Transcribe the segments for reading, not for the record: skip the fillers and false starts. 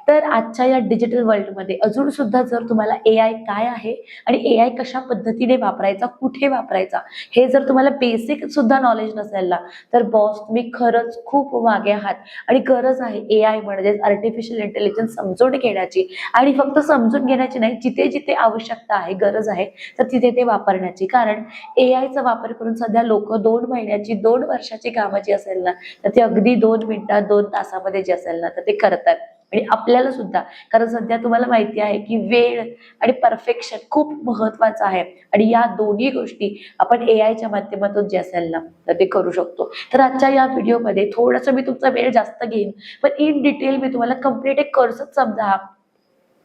तर आजच्या या डिजिटल वर्ल्डमध्ये अजून सुद्धा जर तुम्हाला AI काय आहे आणि AI कशा पद्धतीने वापरायचा, कुठे वापरायचा, हे जर तुम्हाला बेसिक सुद्धा नॉलेज नसेल ना, तर बॉस तुम्ही खरंच खूप मागे आहात आणि गरज आहे AI म्हणजेच आर्टिफिशियल इंटेलिजन्स समजून घेण्याची. आणि फक्त समजून घेण्याची नाही, जिथे जिथे आवश्यकता आहे, गरज आहे, तर तिथे ते वापरण्याची. कारण AIचा वापर करून सध्या लोक 2 महिन्याची 2 वर्षाची कामं जी असेल ना, तर ते अगदी 2 मिनिटात 2 तासामध्ये जे असेल ना, तर ते करतात. आणि आपल्याला सुद्धा, कारण सध्या तुम्हाला माहिती आहे की वेळ आणि परफेक्शन खूप महत्वाचं आहे आणि या दोन्ही गोष्टी आपण AIच्या माध्यमातून जे असेल ना, तर ते करू शकतो. तर आजच्या या व्हिडिओमध्ये थोडंसं मी तुमचा वेळ जास्त घेईन, पण इन डिटेल मी तुम्हाला कम्प्लीट एक कोर्सच समजा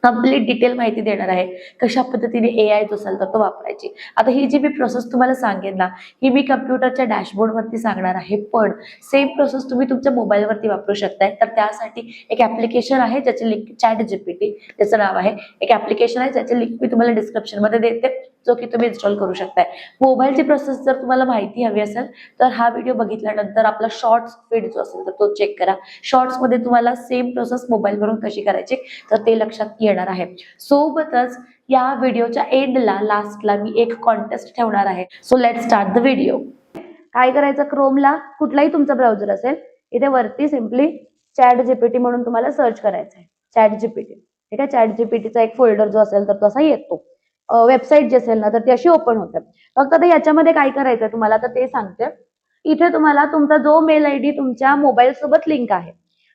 कंप्लीट डिटेल माहिती देणार आहे, कशा पद्धतीने AI जो असेल तर तो वापरायची. आता ही जी मी प्रोसेस तुम्हाला सांगेन ना, ही मी कम्प्युटरच्या डॅशबोर्डवरती सांगणार आहे, पण सेम प्रोसेस तुम्ही तुमच्या मोबाईलवरती वापरू शकताय. तर त्यासाठी एक ऍप्लिकेशन आहे ज्याचे लिंक ChatGPT त्याचं नाव आहे. एक ऍप्लिकेशन आहे ज्याचे लिंक मी तुम्हाला डिस्क्रिप्शनमध्ये देते, जो की तुम्ही इन्स्टॉल करू शकताय. मोबाईलची प्रोसेस जर तुम्हाला माहिती हवी असेल तर हा व्हिडिओ बघितल्यानंतर आपला शॉर्ट्स फीड जो असेल तर तो चेक करा. शॉर्ट्स मध्ये तुम्हाला सेम प्रोसेस मोबाईलवरून कशी करायची तर ते लक्षात येणार आहे. सोबतच या व्हिडिओच्या एंडला लास्टला मी एक कॉन्टेस्ट ठेवणार आहे. So let start the video. काय करायचं, क्रोमला कुठलाही तुमचा ब्राउझर असेल, इथे वरती सिम्पली ChatGPT म्हणून तुम्हाला सर्च करायचं आहे. ChatGPT, ठीक आहे. ChatGPTचा एक फोल्डर जो असेल तर तसा येतो. वेबसाईट जी असेल ना तर ती अशी ओपन होते. फक्त आता याच्यामध्ये काय करायचंय तुम्हाला तर ते सांगते. इथे तुम्हाला तुमचा जो मेल आयडी तुमच्या मोबाईल सोबत लिंक आहे,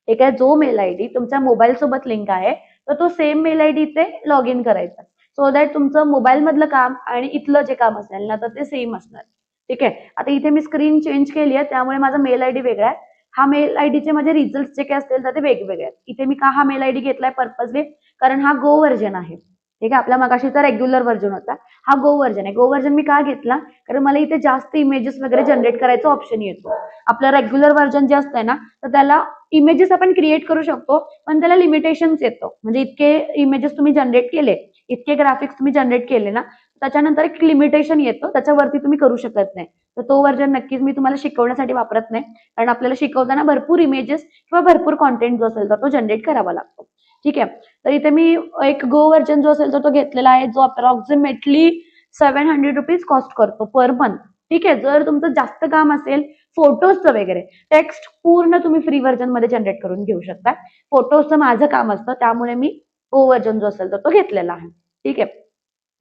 ठीक आहे, जो मेल आयडी तुमच्या मोबाईल सोबत लिंक आहे तर तो सेम मेल आयडी इथे लॉग इन करायचा. सो दॅट तुमचं मोबाईल मधलं काम आणि इथलं जे काम असेल ना तर ते सेम असणार. ठीक आहे. आता इथे मी स्क्रीन चेंज केली आहे त्यामुळे माझा मेल आयडी वेगळा आहे. हा मेल आयडीचे माझे रिझल्ट जे काही असतील तर ते वेगवेगळे आहेत. इथे मी का हा मेल आयडी घेतलाय पर्पजली, कारण हा गो व्हर्जन आहे. ठीक आहे. आपला मगाशीचा रेग्युलर व्हर्जन होता, हा गो व्हर्जन आहे. गो व्हर्जन मी का घेतला, कारण मला इथे जास्त इमेजेस वगैरे जनरेट करायचा ऑप्शन येतो. आपलं रेग्युलर व्हर्जन जे असतंय ना तर त्याला इमेजेस आपण क्रिएट करू शकतो, पण त्याला लिमिटेशन्स येतो. म्हणजे इतके इमेजेस तुम्ही जनरेट केले, इतके ग्राफिक्स तुम्ही जनरेट केले ना, त्याच्यानंतर एक लिमिटेशन येतो, त्याच्यावरती तुम्ही करू शकत नाही. तर तो व्हर्जन नक्कीच मी तुम्हाला शिकवण्यासाठी वापरत नाही, कारण आपल्याला शिकवताना भरपूर इमेजेस किंवा भरपूर कॉन्टेंट जो असेल तर तो जनरेट करावा लागतो. ठीक आहे. तर इथे मी एक गो व्हर्जन जो असेल तर तो घेतलेला आहे, जो अप्रॉक्सिमेटली ₹700 कॉस्ट करतो पर मंथ. ठीक आहे. जर तुमचं जास्त काम असेल, फोटोजचं वगैरे, टेक्स्ट पूर्ण तुम्ही फ्री व्हर्जन मध्ये जनरेट करून घेऊ शकता. फोटोजचं माझं काम असतं त्यामुळे मी गो व्हर्जन जो असेल तर तो घेतलेला आहे. ठीक आहे.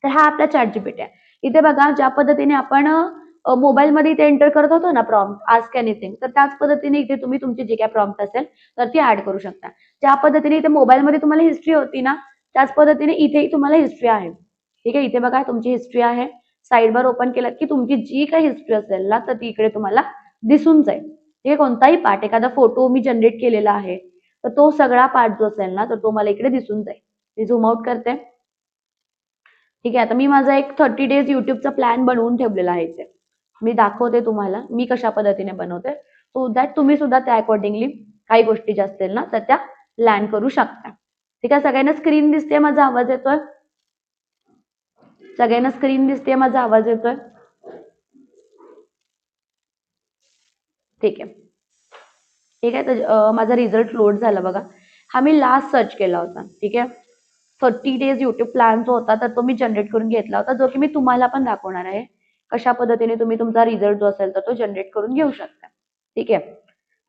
तर हा आपला ChatGPT आहे. इथे बघा ज्या पद्धतीने आपण मोबाईलमध्ये इथे एंटर करत होतो ना प्रॉम्प्ट, आस्क एनिथिंग, तर त्याच पद्धतीने इथे तुम्ही तुमची जी काय प्रॉम्प्ट असेल तर ती ऍड करू शकता. ज्या पद्धतीने इथे मोबाईलमध्ये तुम्हाला हिस्ट्री होती ना, त्याच पद्धतीने इथेही तुम्हाला हिस्ट्री आहे. ठीक आहे. इथे बघा तुमची हिस्ट्री आहे. साइड बार ओपन केलात की तुमची जी काही हिस्ट्री असेल ना तर ती इकडे तुम्हाला दिसून जाईल. ठीक आहे. कोणताही पार्ट, एखादा फोटो मी जनरेट केलेला आहे तर तो सगळा पार्ट जो असेल ना तर तो मला इकडे दिसून जाईल. मी झूम आउट करते. ठीक आहे. आता मी माझा एक 30 डेज युट्यूबचा प्लॅन बनवून ठेवलेला आहे इथे. मी दाखवते तुम्हाला मी कशा पद्धतीने बनवते, सो दॅट तुम्ही सुद्धा त्या अकॉर्डिंगली काही गोष्टी ज्या असतील ना तर त्या प्लॅन करू शकता. ठीक आहे. सगळ्यांना स्क्रीन दिसते, माझा आवाज येतोय? सगळ्यांना स्क्रीन दिसते, माझा आवाज येतोय? ठीक आहे. ठीक आहे. तर माझा रिझल्ट लोड झाला बघा. हा मी लास्ट सर्च केला होता. ठीक आहे. 30 डेज युट्यूब प्लॅन जो होता तर तो मी जनरेट करून घेतला होता, जो की मी तुम्हाला पण दाखवणार आहे कशा पद्धतीने तुम्ही तुमचा रिझल्ट जो असेल तर तो जनरेट करून घेऊ शकता. ठीक आहे.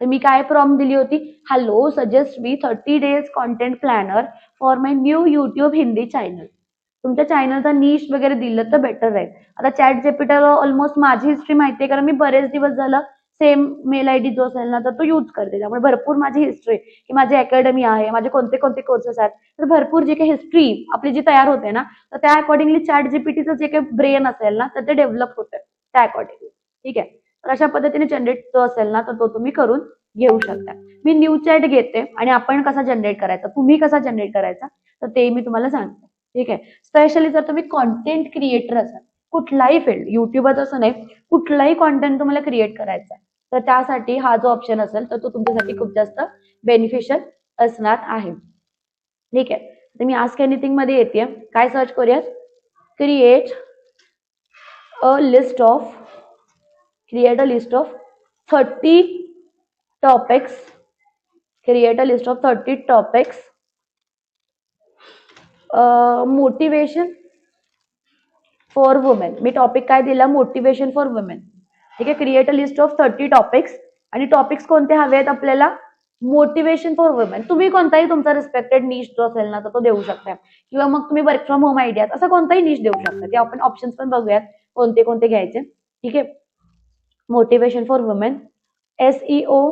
तर मी काय प्रॉम्प्ट दिली होती, hello suggest me 30 days content planner for my new YouTube Hindi channel. तुमच्या चॅनलचा निश वगैरे दिलं तर बेटर राहील. आता ChatGPTला ऑलमोस्ट माझी हिस्ट्री माहिती आहे, कारण मी बरेच दिवस झालं सेम मेल आयडी जो असेल ना तर तो यूज करते. त्यामुळे भरपूर माझी हिस्ट्री की माझी अकॅडमी आहे, माझे कोणते कोणते कोर्सेस आहेत, तर भरपूर जे काही हिस्ट्री आपली जी तयार होते ना तर त्या अकॉर्डिंगली ChatGPTचं जे काही ब्रेन असेल ना तर ते डेव्हलप होतं त्या अकॉर्डिंगली. ठीक आहे. तर अशा पद्धतीने जनरेट जो असेल ना तर तो तुम्ही करून घेऊ शकता. मी न्यू चॅट घेते आणि आपण कसा जनरेट करायचा, तुम्ही कसा जनरेट करायचा तर ते मी तुम्हाला सांगते. ठीक आहे. स्पेशली जर तुम्ही कॉन्टेंट क्रिएटर असाल, कुठलाही फील्ड, युट्यूबच असं नाही, कुठलाही कॉन्टेंट तुम्हाला क्रिएट करायचा आहे तर त्यासाठी हा जो ऑप्शन असेल तर तो तुमच्यासाठी खूप जास्त बेनिफिशियल असणार आहे. ठीक आहे. तर मी आस्क एनिथिंग मध्ये येते. काय सर्च करूयात, create a list of create a list of 30 topics create a list of 30 topics motivation for women. Me topic काय दिला? Motivation for women. ठीक आहे. Create a list of 30 topics. आणि topics कोणते हवे आहेत आपल्याला? Motivation for women. तुम्ही कोणताही तुमचा रिस्पेक्टेड निश जो असेल ना तर तो देऊ शकता, किंवा मग तुम्ही वर्क फ्रॉम होम आयडियात असा कोणताही निश देऊ शकता. ते आपण ऑप्शन्स पण बघूयात कोणते कोणते घ्यायचे. ठीक आहे. Motivation for women, SEO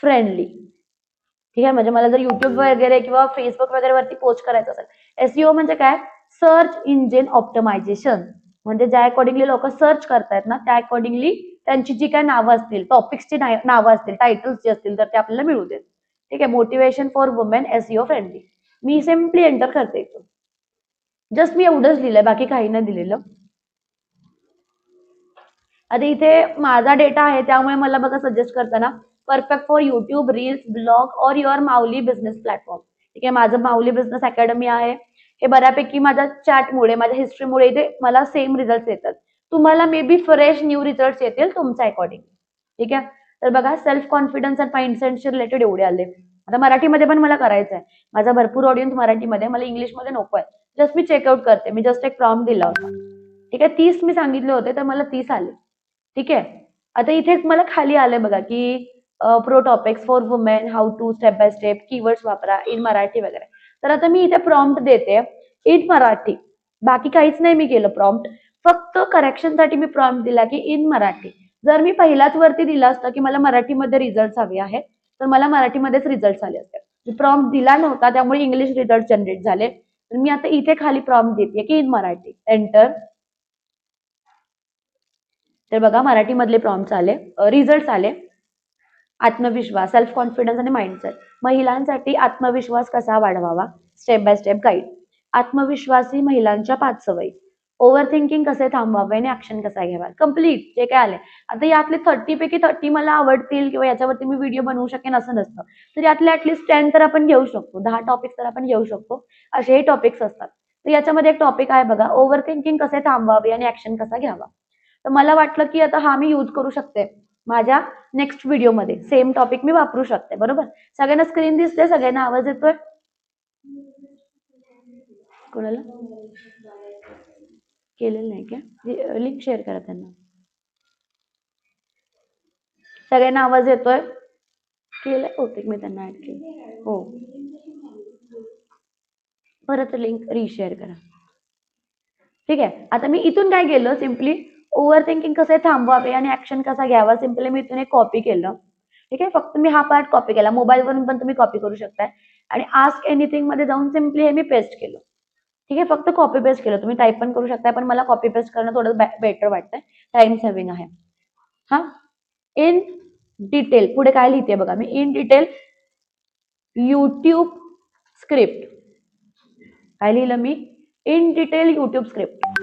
friendly. ठीक आहे. म्हणजे मला जर युट्यूब वगैरे किंवा फेसबुक वगैरे वरती पोस्ट करायचं असेल. SEO म्हणजे काय? Search engine optimisation. म्हणजे ज्या अकॉर्डिंगली लोक सर्च करतायत ना त्या अकॉर्डिंगली त्यांची जी काय नावं असतील, टॉपिक्सची नावं असतील, टायटल्स जे असतील तर ते आपल्याला मिळू देत. ठीक आहे. Motivation for women SEO friendly. Me simply enter करते इथून. जस्ट मी एवढंच लिहिलंय, बाकी काही नाही दिलेलं. आता इथे माझा डेटा आहे त्यामुळे मला बघा सजेस्ट करताना perfect for YouTube, reels, blog और युअर माऊली बिझनेस प्लॅटफॉर्म. ठीक आहे. माझं माऊली बिझनेस अकॅडमी आहे. हे बऱ्यापैकी माझ्या चॅटमुळे, माझ्या हिस्ट्रीमुळे इथे मला सेम रिझल्ट येतात. तुम्हाला may be fresh new result येतील तुमच्या अकॉर्डिंग. ठीक आहे. तर बघा सेल्फ कॉन्फिडन्स अँड माइंडसेटशी रिलेटेड एवढे आले. आता मराठीमध्ये पण मला करायचं आहे. माझा भरपूर ऑडियन्स मराठीमध्ये, मला इंग्लिशमध्ये नको आहे. जस्ट मी चेकआउट करते. मी जस्ट एक प्रॉम्प्ट दिला होता. ठीक आहे. 30 मी सांगितले होते तर मला 30 आले. ठीक आहे. आता इथेच मला खाली आलंय बघा की pro topics for women, how to, step by step, keywords वापरा इन मराठी वगैरे. तर आता मी इथे प्रॉम्प्ट देते इन मराठी. बाकी काहीच नाही मी केलं प्रॉम्प्ट. फक्त करेक्शनसाठी मी प्रॉम्प्ट दिला की इन मराठी. जर मी पहिलाच वरती दिला असता की मला मराठीमध्ये रिझल्ट हवे आहेत तर मला मराठीमध्येच रिझल्ट आले असते. मी प्रॉम्प्ट दिला नव्हता त्यामुळे इंग्लिश रिझल्ट जनरेट झाले. तर मी आता इथे खाली प्रॉम्प्ट देते की इन मराठी. एंटर. तर बघा मराठीमधले प्रॉम्प्ट्स आले, रिझल्ट आले. आत्मविश्वास, सेल्फ कॉन्फिडन्स आणि माइंडसेट. महिलांसाठी आत्मविश्वास कसा वाढवावा, स्टेप बाय स्टेप गाईड. आत्मविश्वासी महिलांच्या 5 सवयी. ओव्हर थिंकिंग कसे थांबवावे आणि ऍक्शन कसा घ्यावा. कम्प्लीट जे काय आले. आता यातले 30 पैकी 30 मला आवडतील किंवा याच्यावरती मी व्हिडिओ बनवू शकेन असं नसतं. तर यातले ऍटलीस्ट 10 तर आपण घेऊ शकतो, 10 टॉपिक्स तर आपण घेऊ शकतो. असेही टॉपिक्स असतात. तर याच्यामध्ये एक टॉपिक आहे बघा, ओव्हर थिंकिंग कसे थांबवावे आणि ऍक्शन कसा घ्यावा. तर मला वाटलं की आता हा मी यूज करू शकते माझ्या नेक्स्ट व्हिडिओमध्ये. सेम टॉपिक मी वापरू शकते. बरोबर. सगळ्यांना स्क्रीन दिसते, सगळ्यांना आवाज येतोय? कोणाला केलेलं नाही का? लिंक शेअर करा त्यांना. सगळ्यांना आवाज येतोय? केलंय बहुतेक मी त्यांना ऍड केलं. हो. परत लिंक रिशेअर करा. ठीक आहे. आता मी इथून काय केलं, सिम्पली ओव्हर थिंकिंग कसे थांबवावे आणि ऍक्शन कसा घ्यावा, सिम्पली मी इथून एक कॉपी केलं. ठीक आहे. फक्त मी हा पार्ट कॉपी केला. मोबाईलवरून पण तुम्ही कॉपी करू शकताय. आणि आस्क एनिथिंग मध्ये जाऊन सिम्पली हे मी पेस्ट केलं. ठीक आहे. फक्त कॉपी पेस्ट केलं. तुम्ही टाईप पण करू शकताय पण मला कॉपी पेस्ट करणं थोडं बेटर वाटतंय. टाइम सेव्हिंग आहे. हा. इन डिटेल पुढे काय लिहिते बघा मी, इन डिटेल युट्यूब स्क्रिप्ट. काय लिहिलं मी? In detail YouTube script.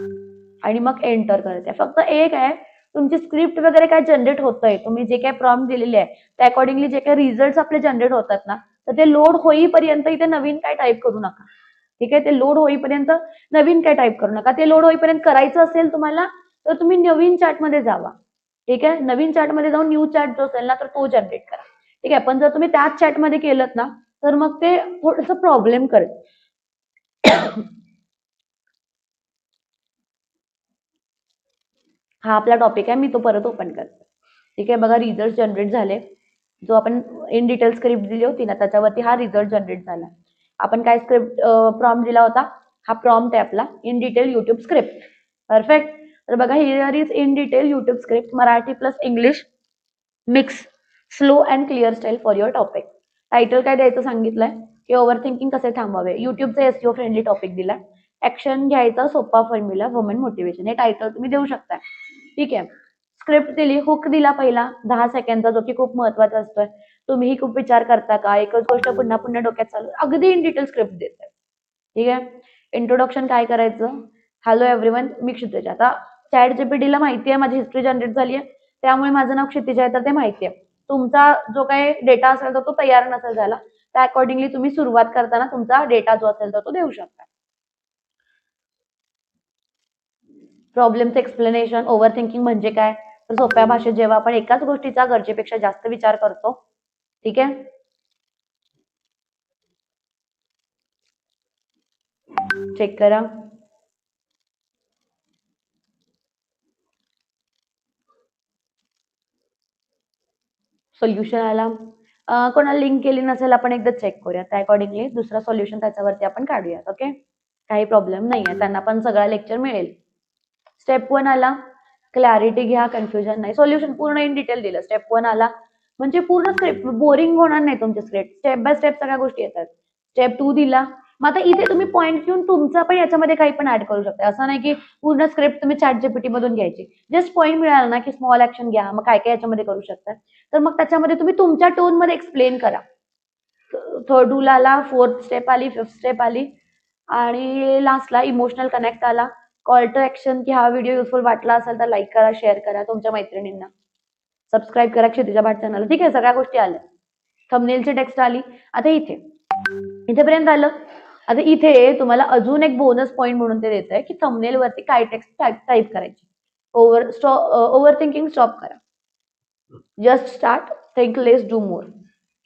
आणि मग एंटर करते. फक्त एक आहे, तुमची स्क्रिप्ट वगैरे काय जनरेट होतंय, तुम्ही जे काय प्रॉम्प्ट दिलेले आहे त्या अकॉर्डिंगली जे काही रिझल्ट आपले जनरेट होतात ना तर ते लोड होईपर्यंत इथे नवीन काय टाईप करू नका. ठीक आहे. ते लोड होईपर्यंत नवीन काय टाईप करू नका. ते लोड होईपर्यंत करायचं असेल तुम्हाला तर तुम्ही नवीन चॅटमध्ये जावा. ठीक आहे. नवीन चॅटमध्ये जाऊन न्यू चॅट जो असेल ना तर तो जनरेट करा. ठीक आहे. पण जर तुम्ही त्याच चॅटमध्ये केलं ना तर मग ते थोडंसं प्रॉब्लेम करेल. हा आपला टॉपिक आहे, मी तो परत ओपन करते. ठीक आहे. बघा रिझल्ट जनरेट झाले. जो आपण इन डिटेल स्क्रिप्ट दिली होती ना त्याच्यावरती हा रिझल्ट जनरेट झाला. आपण काय स्क्रिप्ट प्रॉम्प्ट दिला होता, हा प्रॉम्प्ट आहे आपला, in detail YouTube script. Perfect. तर बघा here is in detail YouTube script, Marathi plus English mix, slow and clear style for your topic. Title काय द्यायचं सांगितलंय की ओव्हर थिंकिंग कसे थांबवावे. युट्यूबचा SEO फ्रेंडली टॉपिक दिला. ऍक्शन घ्यायचा सोपा फॉर्म्युला, वुमन मोटिवेशन. हे टायटल तुम्ही देऊ शकता. ठीक आहे. स्क्रिप्ट दिली, हुक दिला पहिला 10 सेकंडचा जो की खूप महत्वाचा असतोय. तुम्हीही खूप विचार करता का, एकच गोष्ट पुन्हा पुन्हा डोक्यात चालू, अगदी इन डिटेल स्क्रिप्ट देते. ठीक आहे. इंट्रोडक्शन काय करायचं, हॅलो एव्हरीवन मी क्षितिजा. आता चॅट GPT ला माहिती आहे माझी हिस्ट्री जनरेट झाली आहे त्यामुळे माझं नाव क्षितिजा आहे तर ते माहिती आहे. तुमचा जो काही डेटा असेल तर तो तयार नसेल झाला त्या अकॉर्डिंगली तुम्ही सुरुवात करताना तुमचा डेटा जो असेल तर तो देऊ शकता. प्रॉब्लेमचं एक्सप्लेनेशन, ओव्हर थिंकिंग म्हणजे काय, तर सोप्या भाषेत जेव्हा आपण एकाच गोष्टीचा गरजेपेक्षा जास्त विचार करतो. ठीक आहे. चेक करा. सोल्युशन आला. कोणाला लिंक केली नसेल आपण एकदा चेक करूया. त्या अकॉर्डिंगली दुसरा सोल्युशन त्याच्यावरती आपण काढूया. ओके, काही प्रॉब्लेम नाहीये, त्यांना पण सगळा लेक्चर मिळेल. स्टेप 1 आला, क्लॅरिटी घ्या, कन्फ्युजन नाही. सोल्युशन पूर्ण इन डिटेल दिलं. स्टेप 1 आला म्हणजे पूर्ण स्क्रिप्ट बोरिंग होणार नाही तुमची स्क्रिप्ट. स्टेप बाय स्टेप सगळ्या गोष्टी येतात. स्टेप 2 दिला. मग आता इथे तुम्ही पॉईंट घेऊन तुमचा पण याच्यामध्ये काही पण ऍड करू शकता. असं नाही की पूर्ण स्क्रिप्ट तुम्ही ChatGPT मधून घ्यायची. जस्ट पॉईंट मिळाला ना की स्मॉल ऍक्शन घ्या, मग काय काय याच्यामध्ये करू शकता. तर मग त्याच्यामध्ये तुम्ही तुमच्या टोन मध्ये एक्सप्लेन करा. थर्ड रूल आला, फोर्थ स्टेप आली, फिफ्थ स्टेप आली आणि लास्टला इमोशनल कनेक्ट आला. कॉल टू ऍक्शन की हा व्हिडिओ युजफुल वाटला असेल तर लाईक करा, शेअर करा तुमच्या मैत्रिणींना, सबस्क्राईब करा क्षितिजा भाट चॅनल. ठीक आहे, सगळ्या गोष्टी आल्या. थंबनेलची टेक्स्ट आली. आता इथेपर्यंत आलं. आता इथे तुम्हाला अजून एक बोनस पॉईंट म्हणून ते देत आहे की थंबनेल वरती काय टेक्स्ट टाईप करायची. ओव्हर थिंकिंग स्टॉप करा. Just start, think less, do more.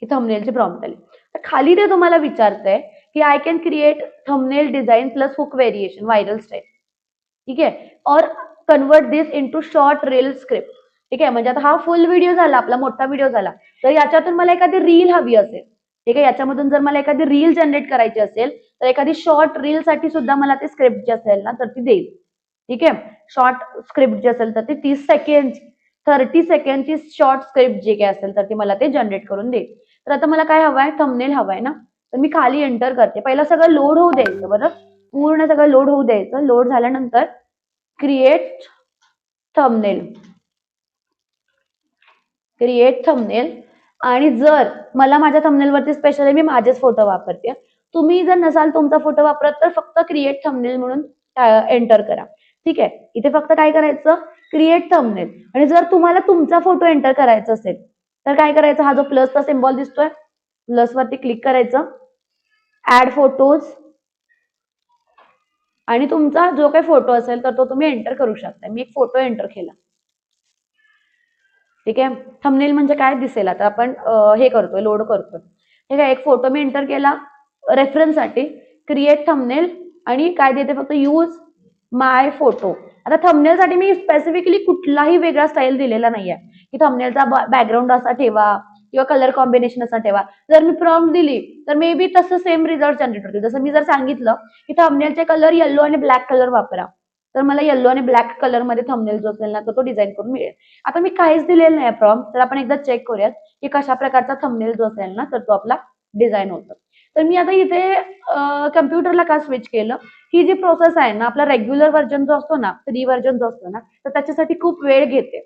ही थंबनेलची प्रॉम्प्ट आली. तर खाली ते तुम्हाला विचारतंय की I can create thumbnail design plus hook variation viral style. ठीक आहे, और convert this into short reel script. ठीक आहे, म्हणजे आता हा फुल व्हिडिओ झाला, आपला मोठा व्हिडिओ झाला, तर याच्यातून मला एखादी रील हवी असेल. ठीक आहे, याच्यामधून जर मला एखादी रील जनरेट करायची असेल तर एखादी शॉर्ट रील साठी सुद्धा मला ते स्क्रिप्ट जी असेल ना तर ती देईल. ठीक आहे, शॉर्ट स्क्रिप्ट जी असेल तर ती 30 सेकंड 30 सेकंडची शॉर्ट स्क्रिप्ट जी काय असेल तर ती मला ते जनरेट करून देईल. तर आता मला काय हवंय, थंबनेल हवाय ना, तर मी खाली एंटर करते. पहिला सगळं लोड होऊ द्यायचं. बरं, पूर्ण सगळं लोड होऊ द्यायचं. लोड झाल्यानंतर क्रिएट थंबनेल, क्रिएट थंबनेल. आणि जर मला माझ्या थंबनेलवरती स्पेशली मी माझेच फोटो वापरते, तुम्ही जर नसाल तुमचा फोटो वापरत तर फक्त क्रिएट थंबनेल म्हणून एंटर करा. ठीक आहे, इथे फक्त काय करायचं, क्रिएट थंबनेल. आणि जर तुम्हाला तुमचा फोटो एंटर करायचा असेल तर काय करायचं, हा जो प्लसचा सिम्बॉल दिसतोय, प्लस वरती क्लिक करायचं, ऍड फोटोज, आणि तुमचा जो काही फोटो असेल तर तो तुम्ही एंटर करू शकता. मी एक फोटो एंटर केला. ठीक आहे, थंबनेल म्हणजे काय दिसेल आता आपण हे करतोय, लोड करतोय. ठीक आहे, एक फोटो मी एंटर केला रेफरन्ससाठी, क्रिएट थंबनेल, आणि काय देते फक्त यूज माय फोटो. आता थंबनेलसाठी मी स्पेसिफिकली कुठलाही वेगळा स्टाईल दिलेला नाहीये की थंबनेलचा बॅकग्राऊंड असा ठेवा किंवा कलर कॉम्बिनेशन असा ठेवा. जर मी प्रॉम्प्ट दिली तर मे बी तसं सेम रिझल्ट जनरेट होतील. जसं मी जर सांगितलं की थंबनेलचे कलर येलो आणि ब्लॅक कलर वापरा, तर मला येलो आणि ब्लॅक कलर मध्ये थंबनेल जो असेल ना तो डिझाईन करून मिळेल. आता मी काहीच दिलेलं नाही प्रॉम्प्ट, तर आपण एकदा चेक करूयात की कशा प्रकारचा थंबनेल जो असेल ना तर तो आपला डिझाईन होतो. तर मी आता इथे कम्प्युटरला का स्विच केलं, ही जी प्रोसेस आहे ना, आपला रेग्युलर व्हर्जन जो असतो ना, फ्री व्हर्जन जो असतो ना, तर त्याच्यासाठी खूप वेळ घेते.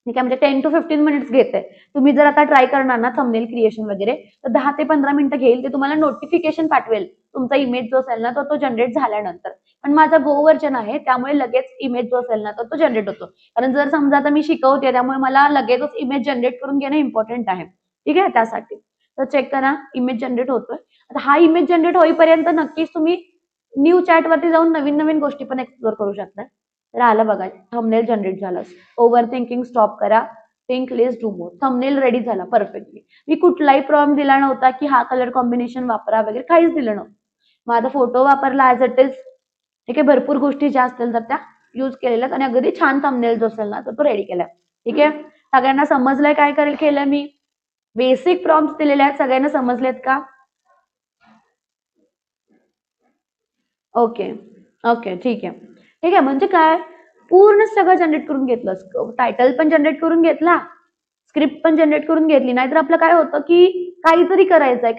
ठीक आहे, म्हणजे 10 to 15 मिनिट्स घेते. तुम्ही जर आता ट्राय करणार ना थंबनेल क्रिएशन वगैरे, तर 10 ते 15 मिनिटं घेईल. ते तुम्हाला नोटिफिकेशन पाठवेल तुमचा इमेज जो असेल ना तो जनरेट झाल्यानंतर. पण माझा गो व्हर्जन आहे त्यामुळे लगेच इमेज जो असेल ना तो जनरेट होतो. कारण जर समजा आता मी शिकवते त्यामुळे मला लगेचच इमेज जनरेट करून घेणं इम्पॉर्टंट आहे. ठीक आहे, त्यासाठी तर चेक करा, इमेज जनरेट होतोय. आता हा इमेज जनरेट होईपर्यंत नक्कीच तुम्ही न्यू चॅट वरती जाऊन नवीन नवीन गोष्टी पण एक्सप्लोर करू शकता. तर आलं बघा, थंबनेल जनरेट झालं. ओव्हर थिंकिंग स्टॉप करा, think less, do more. Thumbnail ready झाला परफेक्टली. मी कुठलाही प्रॉम्प्ट दिला नव्हता की हा कलर कॉम्बिनेशन वापरा वगैरे, काहीच दिलं नव्हतं. माझा फोटो वापरला ऍज इट इज. ठीक आहे, भरपूर गोष्टी ज्या असतील तर त्या यूज केलेल्या आणि अगदी छान थंबनेल जो असेल ना तो रेडी केलाय. ठीक आहे, सगळ्यांना समजलंय काय केलं मी? बेसिक प्रॉम्प्ट दिलेले आहेत, सगळ्यांना समजलेत का? ओके ओके, ठीक आहे. ठीक आहे, म्हणजे काय, पूर्ण सगळं जनरेट करून घेतलं. टायटल पण जनरेट करून घेतला, स्क्रिप्ट पण जनरेट करून घेतली. नाहीतर आपलं काय होतं की काहीतरी करायचंय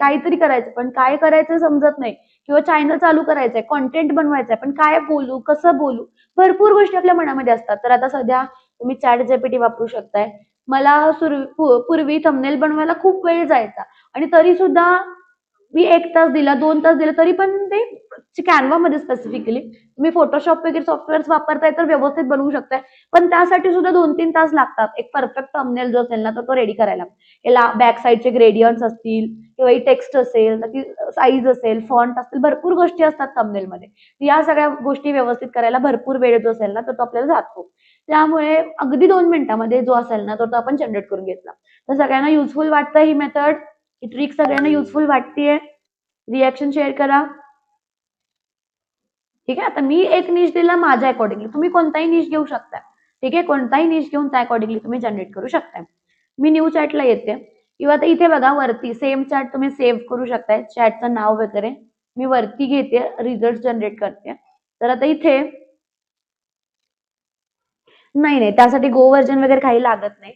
पण काय करायचं समजत नाही, किंवा चॅनल चालू करायचंय, कॉन्टेंट बनवायचंय, पण काय बोलू, कसं बोलू, भरपूर गोष्टी आपल्या मनामध्ये असतात. तर आता सध्या तुम्ही ChatGPT वापरू शकताय. मला पूर्वी थंबनेल बनवायला खूप वेळ जायचा, आणि तरी सुद्धा मी 1 तास दिला, 2 तास दिला, तरी पण ते कॅनवा मध्ये स्पेसिफिकली तुम्ही फोटोशॉप वगैरे सॉफ्टवेअर वापरताय तर व्यवस्थित बनवू शकताय. पण त्यासाठी सुद्धा 2-3 तास लागतात एक परफेक्ट थंबनेल जो असेल ना तो रेडी करायला. याला बॅक साईडचे ग्रेडियंट्स असतील किंवा टेक्स्ट असेल, ती साईज असेल, फॉन्ट असतील, भरपूर गोष्टी असतात थंबनेल मध्ये. या सगळ्या गोष्टी व्यवस्थित करायला भरपूर वेळ जो असेल ना तो आपल्याला जातो. त्यामुळे अगदी 2 मिनिटांमध्ये जो असेल ना तो आपण जनरेट करून घेतला. तर सगळ्यांना युजफुल वाटतं ही मेथड, ही ट्रिक सगळ्यांना युजफुल वाटतेय? रिएक्शन शेअर करा. ठीक आहे. आता मी एक निश दिला माझ्या अकॉर्डिंगली, तुम्ही कोणताही निश घेऊ शकता. ठीक आहे, कोणताही निश घेऊन त्या अकॉर्डिंगली तुम्ही जनरेट करू शकता. मी न्यू चॅटला येते किंवा आता इथे बघा वरती सेम चॅट तुम्ही सेव्ह करू शकताय, चॅटचं नाव वगैरे. मी वरती घेते, रिझल्ट जनरेट करते. तर आता इथे नाही, त्यासाठी गो व्हर्जन वगैरे काही लागत नाही.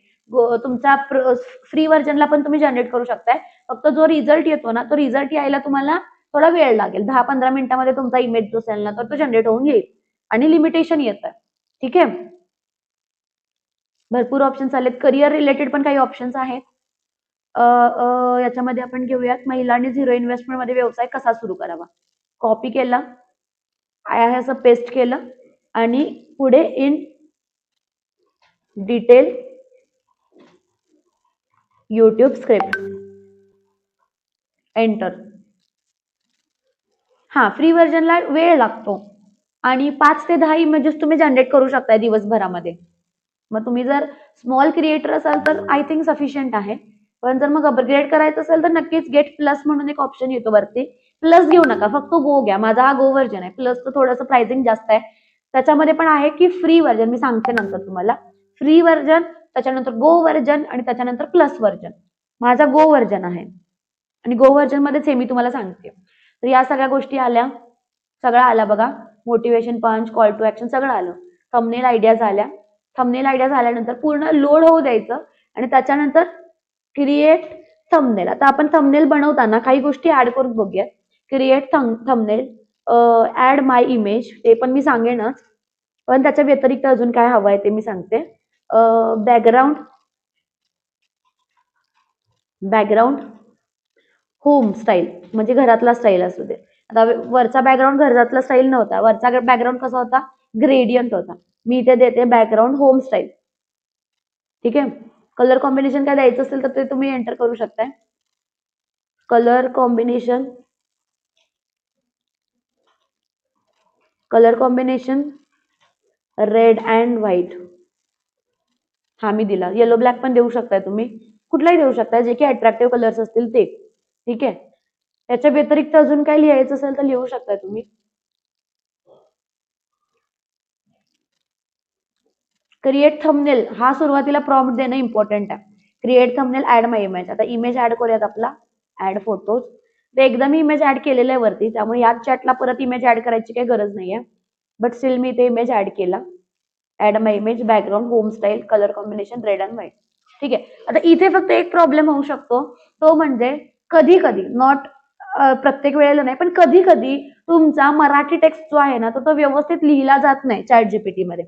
तुमचा फ्री व्हर्जनला पण तुम्ही जनरेट करू शकताय. फक्त जो रिझल्ट येतो ना, तो रिझल्ट यायला तुम्हाला थोडा वेळ लागेल. 10-15 मिनिटांमध्ये तुमचा इमेज जो असेल ना, तर तो जनरेट होऊन येईल आणि लिमिटेशन येतं. ठीक आहे. भरपूर ऑप्शन्स आलेत. करिअर रिलेटेड पण काही ऑप्शन्स आहेत. याच्यामध्ये आपण घेऊयात, महिलांनी झिरो इन्व्हेस्टमेंट मध्ये व्यवसाय कसा सुरू करावा. कॉपी केला, आय आहे असं पेस्ट केलं आणि पुढे in detail YouTube script enter. हा, फ्री व्हर्जनला वेळ लागतो आणि 5 ते 10 इमेजेस तुम्ही जनरेट करू शकताय दिवसभरामध्ये. मग तुम्ही जर स्मॉल क्रिएटर असाल तर आय थिंक सफिशियंट आहे. पण जर मग अपग्रेड करायचं असेल तर नक्कीच गेट प्लस म्हणून एक ऑप्शन येतो वरती. प्लस घेऊ नका, फक्त गो घ्या. माझा हा गो व्हर्जन आहे. प्लसचं थोडंसं प्राइसिंग जास्त आहे. त्याच्यामध्ये पण आहे की फ्री व्हर्जन, मी सांगते नंतर तुम्हाला. फ्री व्हर्जन, त्याच्यानंतर गो व्हर्जन आणि त्याच्यानंतर प्लस व्हर्जन. माझा गो व्हर्जन आहे आणि गो व्हर्जन मध्येच हे मी तुम्हाला सांगते. तर या सगळ्या गोष्टी आल्या, सगळं आलं बघा. मोटिवेशन पंच, कॉल टू ऍक्शन सगळं आलं. थंबनेल आयडियाज आल्या. थंबनेल आयडिया झाल्यानंतर पूर्ण लोड होऊ द्यायचं आणि त्याच्यानंतर क्रिएट थंबनेल. आता आपण थंबनेल बनवताना काही गोष्टी ऍड करून बघूयात. Create thumbnail, add my image, ते पण मी सांगेनच. पण त्याच्या व्यतिरिक्त अजून काय हवं आहे ते मी सांगते. बॅकग्राऊंड होम स्टाईल, म्हणजे घरातला स्टाईल असू दे. आता वरचा बॅकग्राऊंड घरातला स्टाईल नव्हता, वरचा बॅकग्राऊंड कसा होता, ग्रेडियंट होता. मी इथे देते बॅकग्राऊंड होम स्टाईल. ठीक आहे. कलर कॉम्बिनेशन काय द्यायचं असेल तर ते तुम्ही एंटर करू शकताय. Colour combination red and white, हा मी दिला. येलो ब्लॅक पण देऊ शकताय तुम्ही, कुठलाही देऊ शकताय, जे की अट्रॅक्टिव्ह कलर्स असतील ते. ठीक आहे. त्याच्या व्यतिरिक्त अजून काय लिहायचं असेल तर लिहू शकताय तुम्ही. क्रिएट थंबनेल हा सुरुवातीला प्रॉम्प्ट देणं इम्पॉर्टंट आहे. Create thumbnail, add my image. आता इमेज ऍड करूयात आपला, ऍड फोटोज. ते एकदा मी इमेज ऍड केलेलं आहे वरती, त्यामुळे याच चॅटला परत इमेज ऍड करायची काही गरज नाहीये. बट स्टील मी ते इमेज ऍड केला. Add my image, background, home style, colour combination red and white. ठीक आहे. आता इथे फक्त एक प्रॉब्लेम होऊ शकतो, तो म्हणजे कधी कधी, नॉट प्रत्येक वेळेला नाही, पण कधी कधी तुमचा मराठी टेक्स्ट जो आहे ना, तो व्यवस्थित लिहिला जात नाही चॅट जीपीटी मध्ये.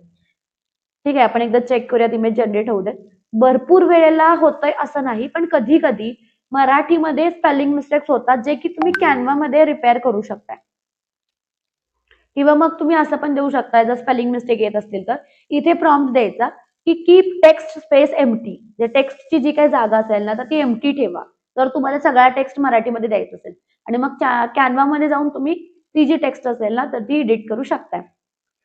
ठीक आहे, आपण एकदा चेक करूयात, इमेज जनरेट होऊ देत. भरपूर वेळेला होतंय असं नाही, पण कधी कधी मराठीमध्ये स्पेलिंग मिस्टेक्स होतात, जे की तुम्ही कॅनवा मध्ये रिपेअर करू शकताय. किंवा मग तुम्ही असं पण देऊ शकताय, जर स्पेलिंग मिस्टेक येत असतील तर इथे प्रॉम्प्ट द्यायचा की कीप टेक्स्ट स्पेस एम्प्टी. जे टेक्स्टची जी काही जागा असेल ना, तर ती एम्प्टी ठेवा. तर तुम्हाला सगळा टेक्स्ट मराठीमध्ये द्यायचं असेल आणि मग कॅनवा मध्ये जाऊन तुम्ही ती जी टेक्स्ट असेल ना, तर ती एडिट करू शकताय.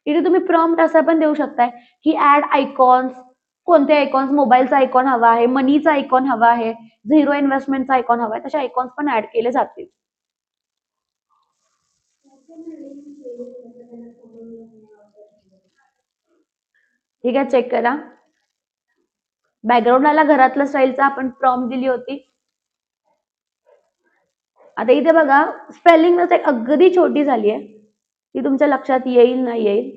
इथे तुम्ही प्रॉम्प्ट असं पण देऊ शकताय की ऍड आयकॉन्स. कोणते आयकॉन्स, मोबाईलचा आयकॉन हवा आहे, मनीचा आयकॉन हवा आहे, झिरो इन्व्हेस्टमेंटचा आयकॉन हवा आहे, तसे आयकॉन्स पण ऍड केले जातील. ठीक आहे, चेक करा. बॅकग्राऊंडला घरातल्या स्टाईलचा आपण प्रॉम्प्ट दिली होती. आता इथे बघा, स्पेलिंग मिस्टेक अगदी छोटी झाली आहे, ती तुमच्या लक्षात येईल नाही येईल.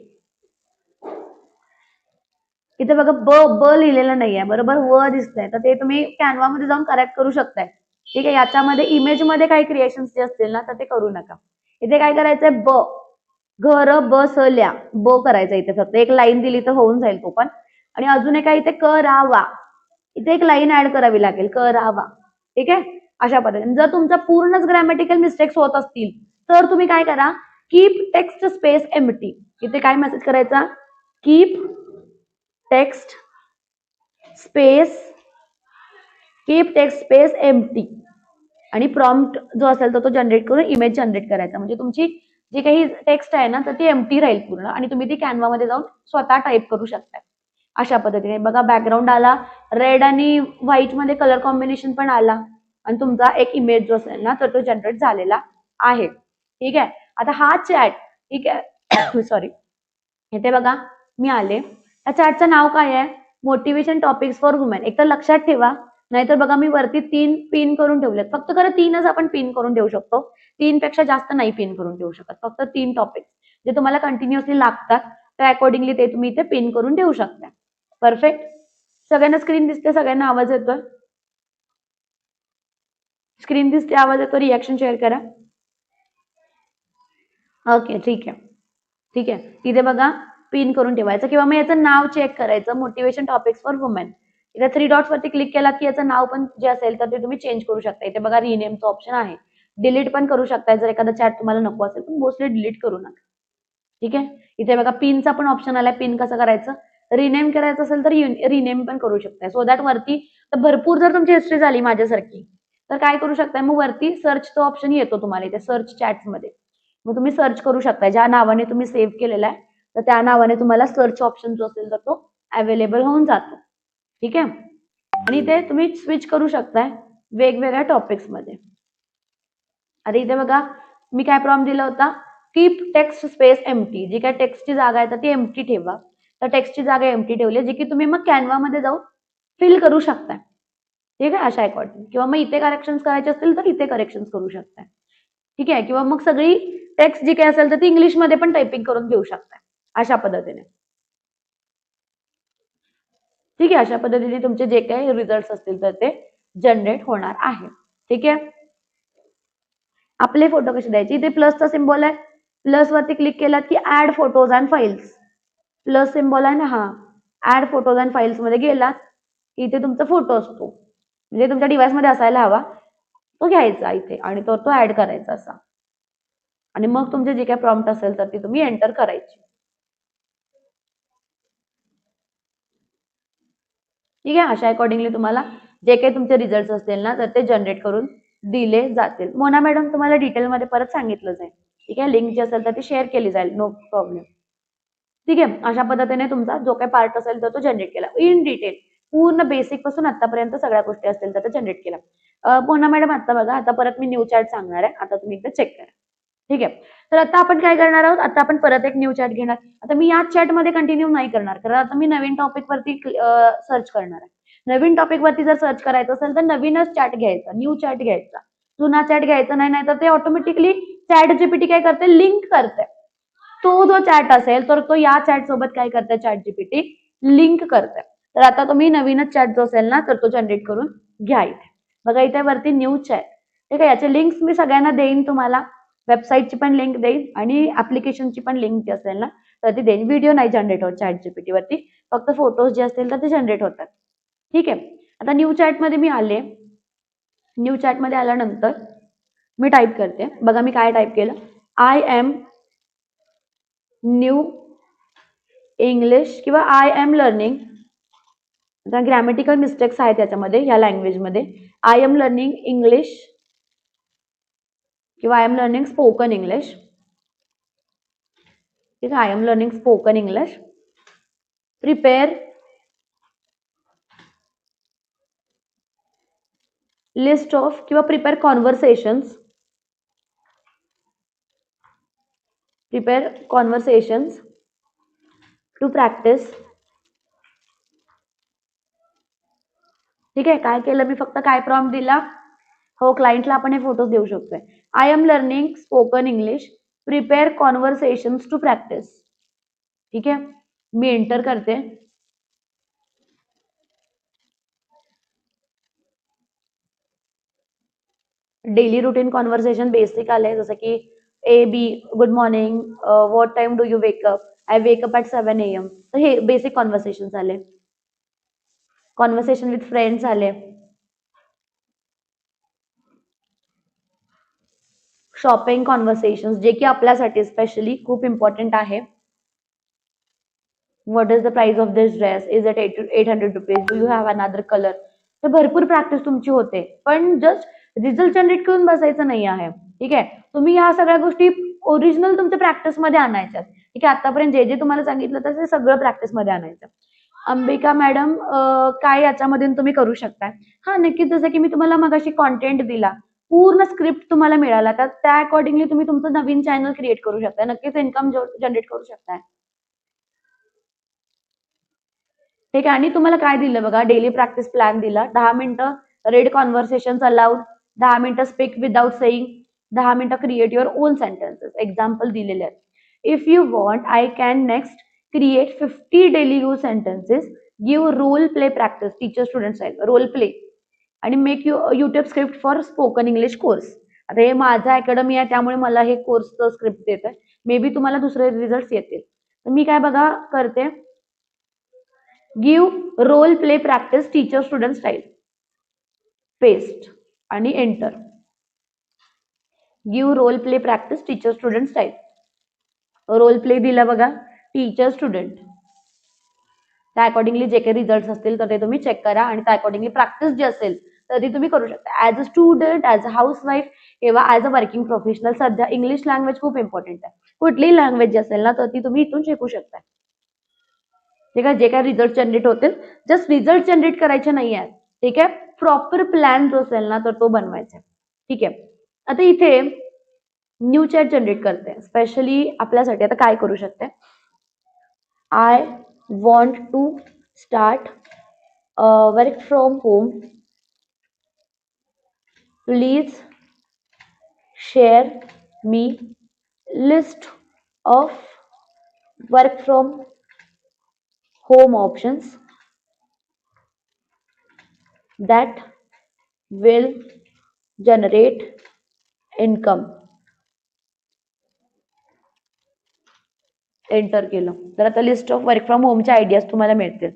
इथे बघा ब लिहिलेलं नाहीये, बरोबर व दिसतंय, तर ते तुम्ही कॅनवा मध्ये जाऊन करेक्ट करू शकताय. ठीक आहे. याच्यामध्ये इमेज मध्ये काही क्रिएशन्स जे असतील ना, तर ते करू नका. इथे काय करायचंय, घर बसल्या, करायचं इथे. फक्त एक लाईन दिली तर होऊन जाईल तो पण. आणि अजून एका इथे करावा, इथे एक लाईन ऍड करावी लागेल, करावा. ठीक आहे. अशा पद्धतीने जर तुमचा पूर्णच ग्रॅमॅटिकल मिस्टेक्स होत असतील तर तुम्ही काय करा, कीप टेक्स्ट स्पेस एम्प्टी. इथे काय मेसेज करायचा, कीप टेक्स्ट स्पेस एम्प्टी आणि प्रॉम्प्ट जो असेल तो जनरेट करून इमेज जनरेट करायचा. म्हणजे तुमची जी काही टेक्स्ट आहे ना, तर ती एम्प्टी राहील पूर्ण आणि तुम्ही ती कॅनवा मध्ये जाऊन स्वतः टाईप करू शकता. अशा पद्धतीने बघा, बॅकग्राऊंड आला, रेड आणि व्हाईट मध्ये कलर कॉम्बिनेशन पण आला आणि तुमचा एक इमेज जो असेल ना, तर तो जनरेट झालेला आहे. ठीक आहे. आता हा चॅट, ठीक आहे, सॉरी, इथे बघा मी आले. या चॅटचं नाव काय आहे? Motivation topics for women. एक तर लक्षात ठेवा, नाहीतर बघा मी वरती 3 पिन करून ठेवलेत. फक्त खरं 3च आपण पिन करून ठेवू शकतो. 3 पेक्षा जास्त नाही पिन करून ठेवू शकत. फक्त 3 टॉपिक जे तुम्हाला कंटिन्युअसली लागतात त्या अकॉर्डिंगली ते तुम्ही इथे पिन करून ठेवू शकता. परफेक्ट. सगळ्यांना स्क्रीन दिसते, सगळ्यांना आवाज येतोय? स्क्रीन दिसते, आवाज येतो, रिॲक्शन शेअर करा. ओके, ठीक आहे. ठीक आहे, इथे बघा पिन करून ठेवायचं किंवा मग याचं नाव चेक करायचं, मोटिवेशन टॉपिक्स फॉर वुमेन. इथे 3 डॉट्स वरती क्लिक केला की याचं नाव पण जे असेल तर ते तुम्ही चेंज करू शकता. इथे बघा रिनेमचं ऑप्शन आहे. डिलीट पण करू शकता जर एखादा चॅट तुम्हाला नको असेल, पण मोस्टली डिलीट करू नका. ठीक आहे, इथे बघा पिनचा पण ऑप्शन आलाय. पिन कसं करायचं? रिनेम करायचं असेल तर रिनेम पण करू शकता. सो दॅट वरती तर भरपूर जर तुमची हिस्ट्री झाली माझ्यासारखी तर काय करू शकताय, मग वरती सर्च तो ऑप्शन येतो तुम्हाला इथे सर्च चॅट्स मध्ये. मग तुम्ही सर्च करू शकता ज्या नावाने तुम्ही सेव्ह केलेला आहे, तर त्या नावाने तुम्हाला सर्च ऑप्शन जो असेल तर तो अवेलेबल होऊन जातो. ठीक आहे, आणि ते तुम्ही स्विच करू शकताय वेगवेगळ्या टॉपिक्स मध्ये. आता इथे बघा मी काय प्रॉम्प्ट दिला होता, कीप टेक्स्ट स्पेस एम्प्टी. जी काय टेक्स्टची जागा आहे तर ती एम्प्टी ठेवा. तर टेक्स्टची जागा एम्प्टी ठेवली जी की तुम्ही मग कॅनवा मध्ये जाऊन फिल करू शकता. ठीक आहे, अशा अकॉर्डिंग. किंवा मग इथे करेक्शन्स करायचे असतील तर इथे करेक्शन्स करू शकता. ठीक आहे, किंवा मग सगळी टेक्स्ट जी काही असेल तर ती इंग्लिशमध्ये पण टायपिंग करून घेऊ शकता अशा पद्धतीने. ठीक आहे, अशा पद्धतीने तुमचे जे काही रिझल्ट असतील तर ते जनरेट होणार आहे. ठीक आहे, आपले फोटो कसे द्यायचे? इथे प्लसचा सिम्बॉल आहे, प्लस वरती क्लिक केला की add photos and files. Plus symbol आहे ना, हा ऍड फोटोज अँड फाईल्स मध्ये गेला की इथे तुमचा फोटो असतो, म्हणजे तुमच्या डिव्हाइस मध्ये असायला हवा, तो घ्यायचा इथे आणि तो ऍड करायचा असा. आणि मग तुमचे जे काही प्रॉम्प्ट असेल तर ती तुम्ही एंटर करायची. ठीक आहे, अशा अकॉर्डिंगली तुम्हाला जे काही तुमचे रिझल्ट असतील ना तर ते जनरेट करून दिले जातील. मोना मॅडम तुम्हाला डिटेलमध्ये परत सांगितलं जाईल. ठीक आहे, लिंक जी असेल तर ती शेअर केली जाईल, नो प्रॉब्लेम. ठीक आहे, अशा पद्धतीने तुमचा जो काही पार्ट असेल तर तो जनरेट केला इन डिटेल, पूर्ण बेसिक पासून आतापर्यंत सगळ्या गोष्टी असतील तर जनरेट केला. मोना मॅडम आता बघा, आता परत मी न्यू चॅट सांगणार आहे, आता तुम्ही एकदा चेक करा. ठीक आहे, तर आता आपण काय करणार आहोत, आता आपण परत एक न्यू चॅट घेणार. आता मी याच चॅट मध्ये कंटिन्यू नाही करणार, कारण आता मी नवीन टॉपिक वरती सर्च करणार आहे. नवीन टॉपिक वरती जर सर्च करायचं असेल तर नवीनच चॅट घ्यायचा, न्यू चॅट घ्यायचा, जुना चॅट घ्यायचा नाही, तर ते ऑटोमॅटिकली चॅट जीपीटी काय करते, लिंक करते. तो जो चॅट असेल तर तो या चॅट सोबत काय करते, चॅट जीपीटी लिंक करते. तर आता तुम्ही नवीनच चॅट जो असेल ना तर तो जनरेट करून घ्या. इथे बघा, इथे वरती न्यू चॅट. ठीक आहे, याचे लिंक्स मी सगळ्यांना देईन, तुम्हाला वेबसाईटची पण लिंक देईन आणि ऍप्लिकेशनची पण लिंक जी असेल ना तर ती देईन. व्हिडिओ नाही जनरेट होत चॅट जीपीटी वरती, फक्त फोटोज जे असतील तर ते जनरेट होतात. ठीक आहे, आता न्यू चॅट मध्ये मी आले. न्यू चॅट मध्ये आल्यानंतर मी टाईप करते. बघा मी काय टाईप केलं, आय एम न्यू इंग्लिश किंवा I am learning. Grammatical mistakes आहेत याच्यामध्ये, या लँग्वेज मध्ये. आय एम लर्निंग इंग्लिश किंवा I am learning spoken English. ठीक आहे, I am learning spoken English. Prepare list of किंवा prepare conversations. Prepare conversations to practice. ठीक आहे, काय केलं मी, फक्त काय प्रॉम्प्ट दिला, हो क्लायंटला आपण हे फोटोज देऊ शकतोय. I am learning spoken English, prepare conversations to practice. ठीक आहे, मी एंटर करते. डेली रुटीन कॉन्व्हर्सेशन बेसिक आले, जसं की A B, good morning, what time do you wake up, I wake up at 7 AM. तर हे बेसिक कॉन्व्हर्सेशन आले. कॉन्व्हर्सेशन विथ फ्रेंड्स आले. शॉपिंग कॉन्व्हर्सेशन जे की आपल्यासाठी स्पेशली खूप इम्पॉर्टंट आहे. What is the price of this dress, is it 800 rupees, do you have another colour. तर भरपूर प्रॅक्टिस तुमची होते, पण जस्ट रिझल्ट जनरेट करून बसायचं नाही आहे. ठीक आहे, तुम्ही या सगळ्या गोष्टी ओरिजिनल तुमच्या प्रॅक्टिस मध्ये आणायच्यात. ठीक आहे, आतापर्यंत जे जे तुम्हाला सांगितलं तर ते सगळं प्रॅक्टिस मध्ये आणायचं. अंबिका मॅडम, काय याच्यामधून तुम्ही करू शकता? हा नक्कीच, जसं की मी तुम्हाला मगाशी कॉन्टेंट दिला, पूर्ण स्क्रिप्ट तुम्हाला मिळाला तर त्या अकॉर्डिंगली तुम्ही तुमचं नवीन चॅनल क्रिएट करू शकता, नक्कीच इन्कम जनरेट करू शकताय. ठीक आहे. आणि तुम्हाला काय दिलं बघा, डेली प्रॅक्टिस प्लॅन दिला, 10 मिनिटं रीड कॉन्व्हर्सेशन अलाउड, 10 मिनिटं स्पीक विदाउट सेईंग, 10 मिनिटं create your own sentences, example दिलेले आहेत. If you want I can next create 50 daily use sentences, give role play practice, teacher student style role play, आणि make YouTube script for spoken English course. आता हे माझं academy आहे त्यामुळे मला हे कोर्सचं स्क्रिप्ट देत आहे, मे बी तुम्हाला दुसरे रिझल्ट येतील. तर मी काय बघा करते, give role play practice teacher student style, paste आणि enter. Give role play practice teacher student style, role play दिला बघा, टीचर स्टुडंट, त्या अकॉर्डिंगली जे काही रिझल्ट असतील तर ते तुम्ही चेक करा आणि त्या अकॉर्डिंगली प्रॅक्टिस जी असेल तर ती तुम्ही करू शकता. As a student, as a housewife किंवा ऍज अ वर्किंग प्रोफेशनल सध्या इंग्लिश लँग्वेज खूप इम्पॉर्टंट आहे. कुठलीही लँग्वेज जी असेल ना तर ती तुम्ही इथून शिकू शकता. ठीक आहे. जे काय रिझल्ट जनरेट होतील, जस्ट रिझल्ट जनरेट करायचे नाही आहेत. ठीक आहे. प्रॉपर प्लॅन जो असेल ना तर तो बनवायचा. ठीक आहे. आता इथे न्यू चॅट जनरेट करते स्पेशली आपल्यासाठी. आता काय करू शकते, I want to start work from home, please share me list of work from home options that will generate income. Enter केलं तर आता लिस्ट ऑफ वर्क फ्रॉम होमच्या आयडियाज तुम्हाला मिळतील.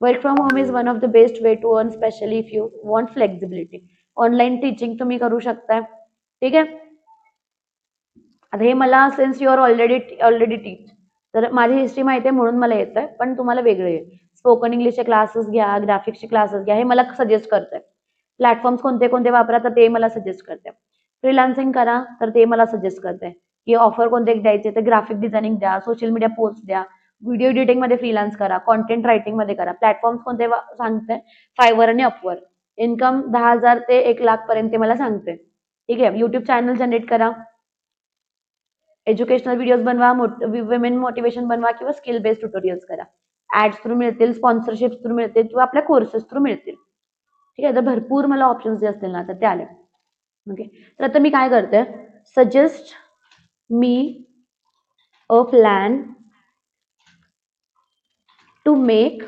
Work from home is one of the best way to earn, specially if you want flexibility. Online teaching तुम्ही करू शकता. ठीक आहे. आता हे मला सिन्स यू आर ऑलरेडी टीच, तर माझी हिस्ट्री माहिती आहे म्हणून मला येत आहे, पण तुम्हाला वेगळं येईल. स्पोकन इंग्लिशचे क्लासेस घ्या, ग्राफिक्सचे क्लासेस घ्या, हे मला सजेस्ट करतंय. प्लॅटफॉर्म्स कोणते कोणते वापरा तर ते मला सजेस्ट करते. फ्रीलान्सिंग करा तर ते मला सजेस्ट करते की ऑफर कोणते द्यायचे, तर ग्राफिक डिझायनिंग द्या, सोशल मीडिया पोस्ट द्या, व्हिडिओ एडिटिंग मध्ये फ्रीलान्स करा, कॉन्टेंट रायटिंग मध्ये करा. प्लॅटफॉर्म्स कोणते सांगते, फायवर आणि अपवर. इन्कम 10,000 ते 1,00,000 पर्यंत ते मला सांगते. ठीक आहे. युट्यूब चॅनल जनरेट करा, एज्युकेशनल व्हिडिओज बनवा, विमेन मोटिवेशन बनवा किंवा स्किल बेस्ड ट्युटोरियल्स करा. ऍड्स थ्रू मिळतील, स्पॉन्सरशिप थ्रू मिळतील किंवा आपल्या कोर्सेस थ्रू मिळतील. ठीक आहे. तर भरपूर मला ऑप्शन्स जे असतील ना तर ते आले. ओके. तर आता मी काय करते, suggest me a plan to make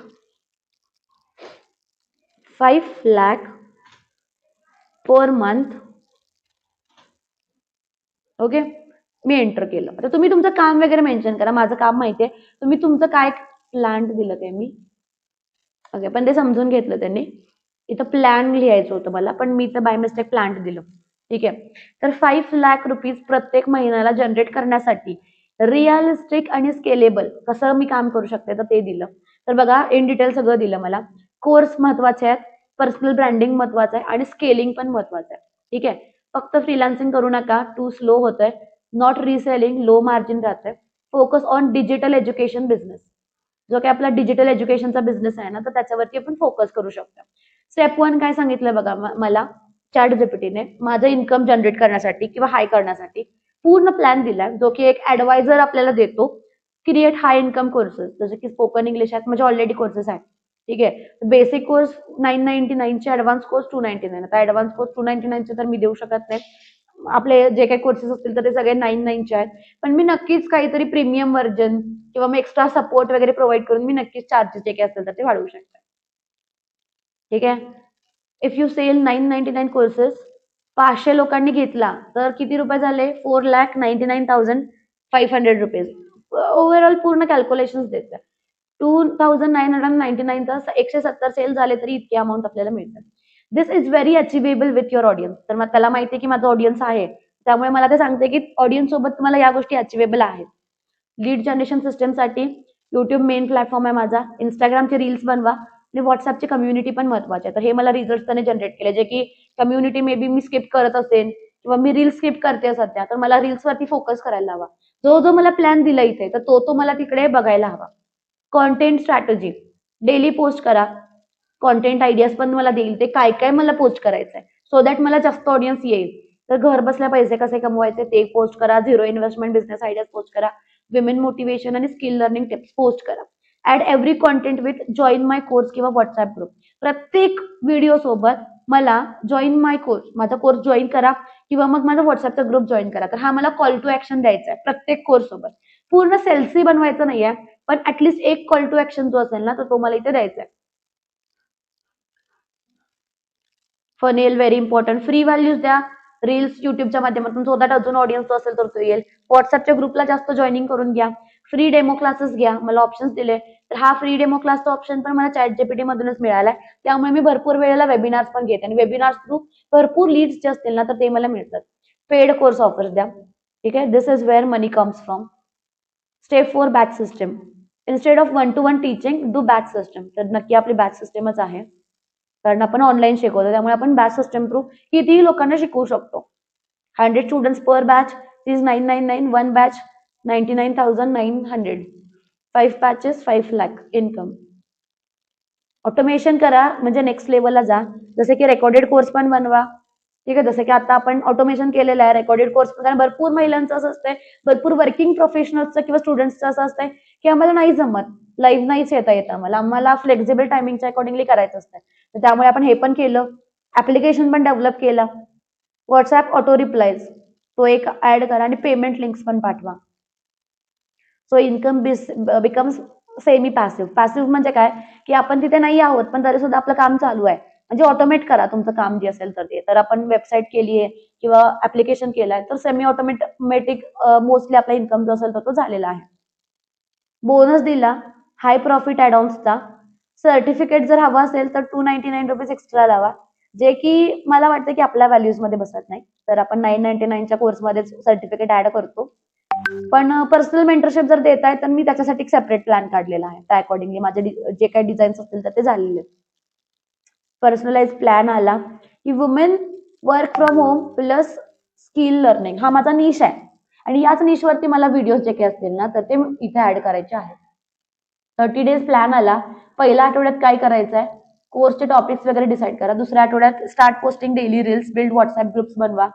5 lakh per month. Okay. मी एंटर केलं. आता तुम्ही तुमचं काम वगैरे मेन्शन करा. माझं काम माहिती आहे, तुम्ही तुमचं काय प्लॅन दिलं ते मी. ओके. पण ते समजून घेतलं त्यांनी. इथं प्लॅन लिहायचं होतं मला, पण मी तर बाय मिस्टेक प्लॅन दिलं. ठीक आहे. तर 5 लाख रुपीज प्रत्येक महिन्याला जनरेट करण्यासाठी रिअलिस्टिक आणि स्केलेबल कसं मी काम करू शकते तर ते दिलं. तर बघा इन डिटेल सगळं दिलं मला. कोर्स महत्वाचे आहेत, पर्सनल ब्रँडिंग महत्वाचं आहे आणि स्केलिंग पण महत्वाचं आहे. ठीक आहे. फक्त फ्रीलान्सिंग करू नका, टू स्लो होतंय. नॉट रिसेलिंग, लो मार्जिन राहतंय. Focus on digital education business, जो काही आपला डिजिटल एज्युकेशनचा बिझनेस आहे ना तर त्याच्यावरती आपण फोकस करू शकतो. स्टेप 1 काय सांगितलं बघा मला चॅट जीपीटीने, माझं इन्कम जनरेट करण्यासाठी किंवा हाय करण्यासाठी पूर्ण प्लॅन दिलाय, जो की एक ऍडवायझर आपल्याला देतो. क्रिएट हाय इन्कम कोर्सेस, जसे की स्पोकन इंग्लिश आहेत, म्हणजे ऑलरेडी कोर्सेस आहेत. ठीक आहे. बेसिक कोर्स 999 चे, ऍडव्हान्स कोर्स 299. आता ऍडव्हान्स कोर्स 299 चे तर मी देऊ शकत नाही. आपले जे काही कोर्सेस असतील तर ते सगळे 99 चे आहेत. पण मी नक्कीच काहीतरी प्रीमियम व्हर्जन किंवा मग एक्स्ट्रा सपोर्ट वगैरे प्रोव्हाइड करून मी नक्कीच चार्जेस जे काही असतील तर ते वाढवू शकते. ठीक आहे. इफ यू सेल 999 कोर्सेस 500 लोकांनी घेतला तर किती रुपये झाले, 4,99,500 रुपीज. ओव्हरऑल पूर्ण कॅल्क्युलेशन देते. 2,999 तर 170 सेल झाले तरी इतके अमाऊंट आपल्याला मिळतात. This is very achievable with your audience. तर मग त्याला माहिती आहे की माझं ऑडियन्स आहे, त्यामुळे मला ते सांगते की ऑडियन्स सोबत तुम्हाला या गोष्टी अचिवेबल आहेत. लीड जनरेशन सिस्टमसाठी युट्यूब मेन प्लॅटफॉर्म आहे माझा. इंस्टाग्रामचे रील्स बनवा आणि व्हॉट्सअपची कम्युनिटी पण महत्वाची आहे. तर हे मला रिझल्ट त्याने जनरेट केले, जे की community may be me skip करत असेल किंवा मी रील्स स्किप करते सध्या, तर मला रील्सवरती फोकस करायला हवा. जो जो मला प्लॅन दिला इथे तर तो मला तिकडे बघायला हवा. कॉन्टेंट स्ट्रॅटेजी, डेली पोस्ट करा. कॉन्टेंट आयडियाज पण मला देईल ते काय काय मला पोस्ट करायचंय. सो दॅट मला जास्त ऑडियन्स येईल. तर घर बसल्या पैसे कसे कमवायचे ते पोस्ट करा, zero investment business ideas post करा, विमेन मोटिवेशन आणि स्किल लर्निंग टिप्स पोस्ट करा. Add every content with join my course किंवा व्हॉट्सअप ग्रुप. प्रत्येक व्हिडिओ सोबत मला जॉईन माय कोर्स, माझा कोर्स जॉईन करा किंवा मग माझा व्हॉट्सअपचा ग्रुप जॉईन करा. तर हा मला कॉल टू ऍक्शन द्यायचा आहे प्रत्येक कोर्स सोबत. पूर्ण सेल्सी बनवायचं नाहीये, पण ऍटलीस्ट एक कॉल टू ऍक्शन जो असेल ना तो मला इथे द्यायचा आहे. Funnel very important. Free values द्या रील्स युट्यूबच्या माध्यमातून, सो दॅट अजून ऑडियन्स असेल तर तो येईल. व्हॉट्सअपच्या ग्रुपला जास्त जॉईनिंग करून घ्या. फ्री डेमो क्लासेस घ्या. मला ऑप्शन्स दिले, तर हा फ्री डेमो क्लासचा ऑप्शन पण मला ChatGPT मधूनच मिळालाय. त्यामुळे मी भरपूर वेळेला वेबिनार्स पण घेते आणि वेबिनार्स थ्रू भरपूर लीड्स जे असतील ना तर ते मला मिळतात. पेड कोर्स ऑफर्स द्या. ठीक आहे. This is where money comes from. Step 4 batch system. Instead of 1-to-1 teaching do batch system. तर नक्की आपली बॅच सिस्टमच आहे, कारण आपण ऑनलाईन शिकवतो त्यामुळे आपण बॅच सिस्टम थ्रू कितीही लोकांना शिकवू शकतो. 100 students per batch is 999. 1 batch 99,900. 5 batches 5 lakh income. Automation करा म्हणजे नेक्स्ट लेवलला जा. जसे की रेकॉर्डेड कोर्स पण बनवा. ठीक आहे. जसं की आता आपण ऑटोमेशन केलेलं आहे, रेकॉर्डेड कोर्स. कारण भरपूर महिलांचं असं असतंय, भरपूर वर्किंग प्रोफेशनल्सचं किंवा स्टुडंट्सचं असं असतंय की आम्हाला नाही जमत, लाईव्ह नाहीच येता येत आम्हाला फ्लेक्झिबल टायमिंगच्या अकॉर्डिंगली करायचं असतं. तर त्यामुळे आपण हे पण केलं, ऍप्लिकेशन पण डेव्हलप केलं. व्हॉट्सअप ऑटो रिप्लायज तो एक ऍड करा आणि पेमेंट लिंक्स पण पाठवा. So income becomes semi passive. Passive म्हणजे काय की आपण तिथे नाही आहोत पण तरी सुद्धा आपलं काम चालू आहे. म्हणजे ऑटोमेट करा तुमचं काम जे असेल तर ते. तर आपण वेबसाईट केली आहे किंवा ऍप्लिकेशन केलाय तर सेमी ऑटोमॅटिक मोस्टली आपला इन्कम जो असेल तर तो झालेला आहे. बोनस दिला हाय प्रॉफिट ऍडॉन्सचा. सर्टिफिकेट जर हवा असेल तर 299 रुपीज एक्स्ट्रा लावा, जे की मला वाटतं की आपल्या व्हॅल्यूज मध्ये बसत नाही. तर आपण 999च्या कोर्समध्ये सर्टिफिकेट ऍड करतो. पण पर्सनल मेंटरशिप जर देताय तर मी त्याच्यासाठी एक सेपरेट प्लॅन काढलेला आहे. त्या अकॉर्डिंगली माझे जे काही डिझाईन्स असतील तर ते झालेले. पर्सनलाइज प्लॅन आला की women work from home plus skill learning. हा माझा निश आहे आणि याच निशवरती मला व्हिडिओज जे काही असतील ना तर ते इथे ऍड करायचे आहेत. 30 डेज प्लॅन आला. पहिल्या आठवड्यात काय करायचं आहे, कोर्सचे टॉपिक्स वगैरे डिसाईड करा. दुसऱ्या आठवड्यात start posting daily reels, build WhatsApp groups बनवा,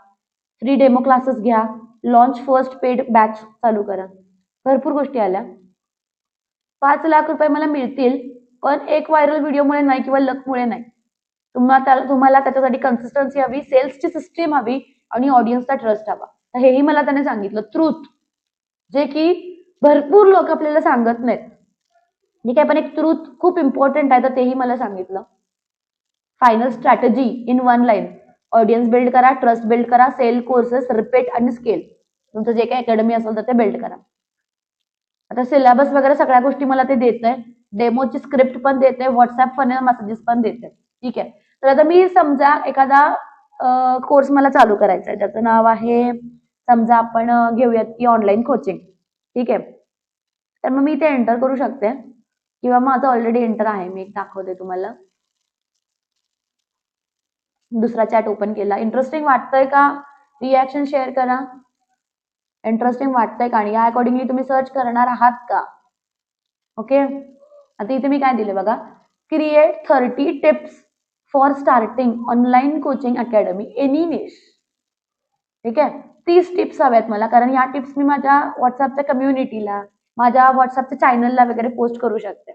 फ्री डेमो क्लासेस घ्या, लॉन्च फर्स्ट पेड बॅच चालू करा. भरपूर गोष्टी आल्या. 5 लाख रुपये मला मिळतील, पण एक व्हायरल व्हिडिओमुळे नाही किंवा लकमुळे नाही. तुम्हाला त्याच्यासाठी कन्सिस्टन्सी हवी, सेल्सची सिस्टीम हवी आणि ऑडियन्सचा ट्रस्ट हवा. तर हेही मला त्याने सांगितलं, ट्रूथ, जे की भरपूर लोक आपल्याला सांगत नाहीत. ठीक आहे, पण एक ट्रूथ खूप इम्पॉर्टंट आहे तर तेही मला सांगितलं. Final strategy in 1 line. Audience build करा, ट्रस्ट बिल्ड करा, सेल कोर्सेस, रिपीट आणि स्केल. तुमचं जे काही अकॅडमी असेल तर ते बिल्ड करा. आता सिलेबस वगैरे सगळ्या गोष्टी मला ते देत आहे. डेमोची स्क्रिप्ट पण देते, व्हॉट्सअप फनेल मेसेजेस पण देते. ठीक आहे. तर आता मी समजा एखादा कोर्स मला चालू करायचा आहे, त्याचं नाव आहे, समजा आपण घेऊयात की ऑनलाईन कोचिंग. ठीक आहे. तर मग मी ते एंटर करू शकते किंवा माझं ऑलरेडी एंटर आहे, मी एक दाखवते तुम्हाला. दुसरा चॅट ओपन केला. इंटरेस्टिंग वाटतंय का, रिॲक्शन शेअर करा. इंटरेस्टिंग वाटतंय का आणि या अकॉर्डिंगली तुम्ही सर्च करणार आहात का. ओके. आता इथे मी काय दिले बघा, create 30 tips for starting online coaching academy any niche. ठीक आहे. 30 टिप्स हव्यात मला, कारण या टिप्स मी माझ्या व्हॉट्सअपच्या कम्युनिटीला, माझ्या व्हॉट्सअपच्या चॅनलला वगैरे पोस्ट करू शकते.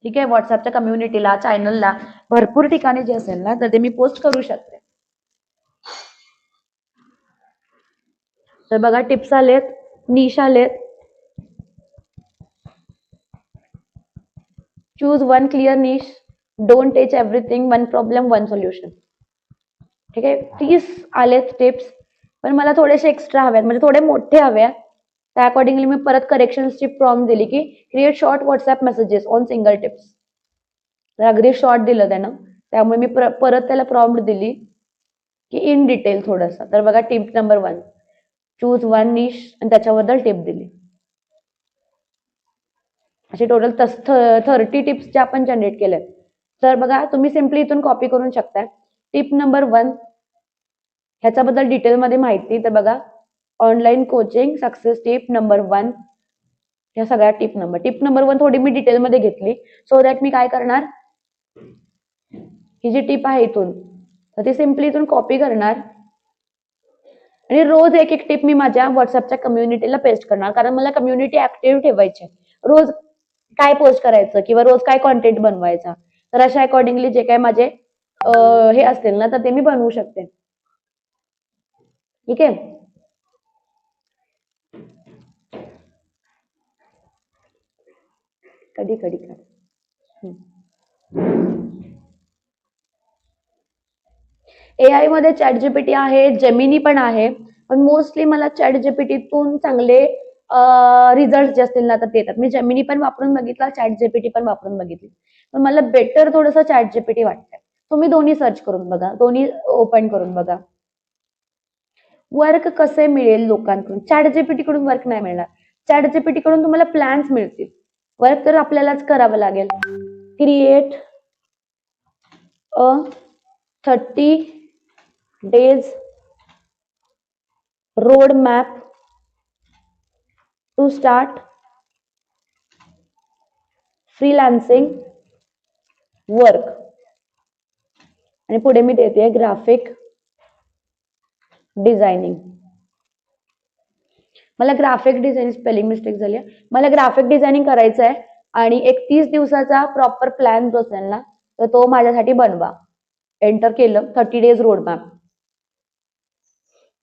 ठीक आहे. व्हॉट्सअपच्या कम्युनिटीला, चॅनलला, भरपूर ठिकाणी जे असेल ना तर ते मी पोस्ट करू शकते. तर बघा टिप्स आलेत, निश आलेत. Choose 1 clear niche, don't touch everything, 1 problem 1 solution. ठीक आहे. 30 आलेत टिप्स, पण मला थोडेसे एक्स्ट्रा हव्यात, म्हणजे थोडे मोठे हव्यात. त्या अकॉर्डिंगली मी परत करेक्शन्सची प्रॉम्प्ट दिली की create short WhatsApp messages on single tips. तर अगदी शॉर्ट दिलं त्यानं, त्यामुळे मी परत त्याला प्रॉम्प्ट दिली की इन डिटेल थोडंसं. तर बघा टिप नंबर 1, चूज 1 निश आणि त्याच्याबद्दल टिप दिली. असे टोटल 30 टिप्स जे आपण जनरेट केल्यात. तर बघा तुम्ही सिम्पली इथून कॉपी करून शकता. टिप नंबर 1 ह्याच्याबद्दल डिटेलमध्ये माहिती. तर बघा online coaching success tip number 1, ह्या सगळ्या टिप नंबर 1 थोडी मी डिटेलमध्ये घेतली, सो दॅट मी काय करणार, ही जी टिप आहे इथून, तर ती सिम्पली इथून कॉपी करणार आणि रोज एक एक टिप मी माझ्या व्हॉट्सअपच्या कम्युनिटीला पेस्ट करणार, कारण मला कम्युनिटी ऍक्टिव्ह ठेवायची आहे. रोज काय पोस्ट करायचं किंवा रोज काय कॉन्टेंट बनवायचा, तर अशा अकॉर्डिंगली जे काय माझे हे असतील ना, तर ते मी बनवू शकते. ठीक आहे. कधी कधी एआय मध्ये चॅट जीपीटी आहे, जेमिनी पण आहे, पण मोस्टली मला चॅट जीपीटीतून चांगले रिझल्ट जे असतील ना तर ते येतात. मी जेमिनी पण वापरून बघितला, चॅट जीपीटी पण वापरून बघितली, पण मला बेटर थोडंसं चॅट जीपीटी वाटतंय. तुम्ही दोन्ही सर्च करून बघा, दोन्ही ओपन करून बघा. वर्क कसे मिळेल लोकांकडून? चॅट जीपीटी कडून वर्क नाही मिळणार. चॅट जीपीटी कडून तुम्हाला प्लॅन्स मिळतील, वर्क तर आपल्यालाच करावं लागेल. Create a 30 days road map to start freelancing work. आणि पुढे मी देते ग्राफिक डिझायनिंग. मला ग्राफिक डिझाईन, स्पेलिंग मिस्टेक झाली, मला ग्राफिक डिझायनिंग करायचं आहे आणि एक 30 दिवसाचा प्रॉपर प्लॅन जो असेल ना तर तो माझ्यासाठी बनवा. एंटर केलं. 30 days रोड मॅप.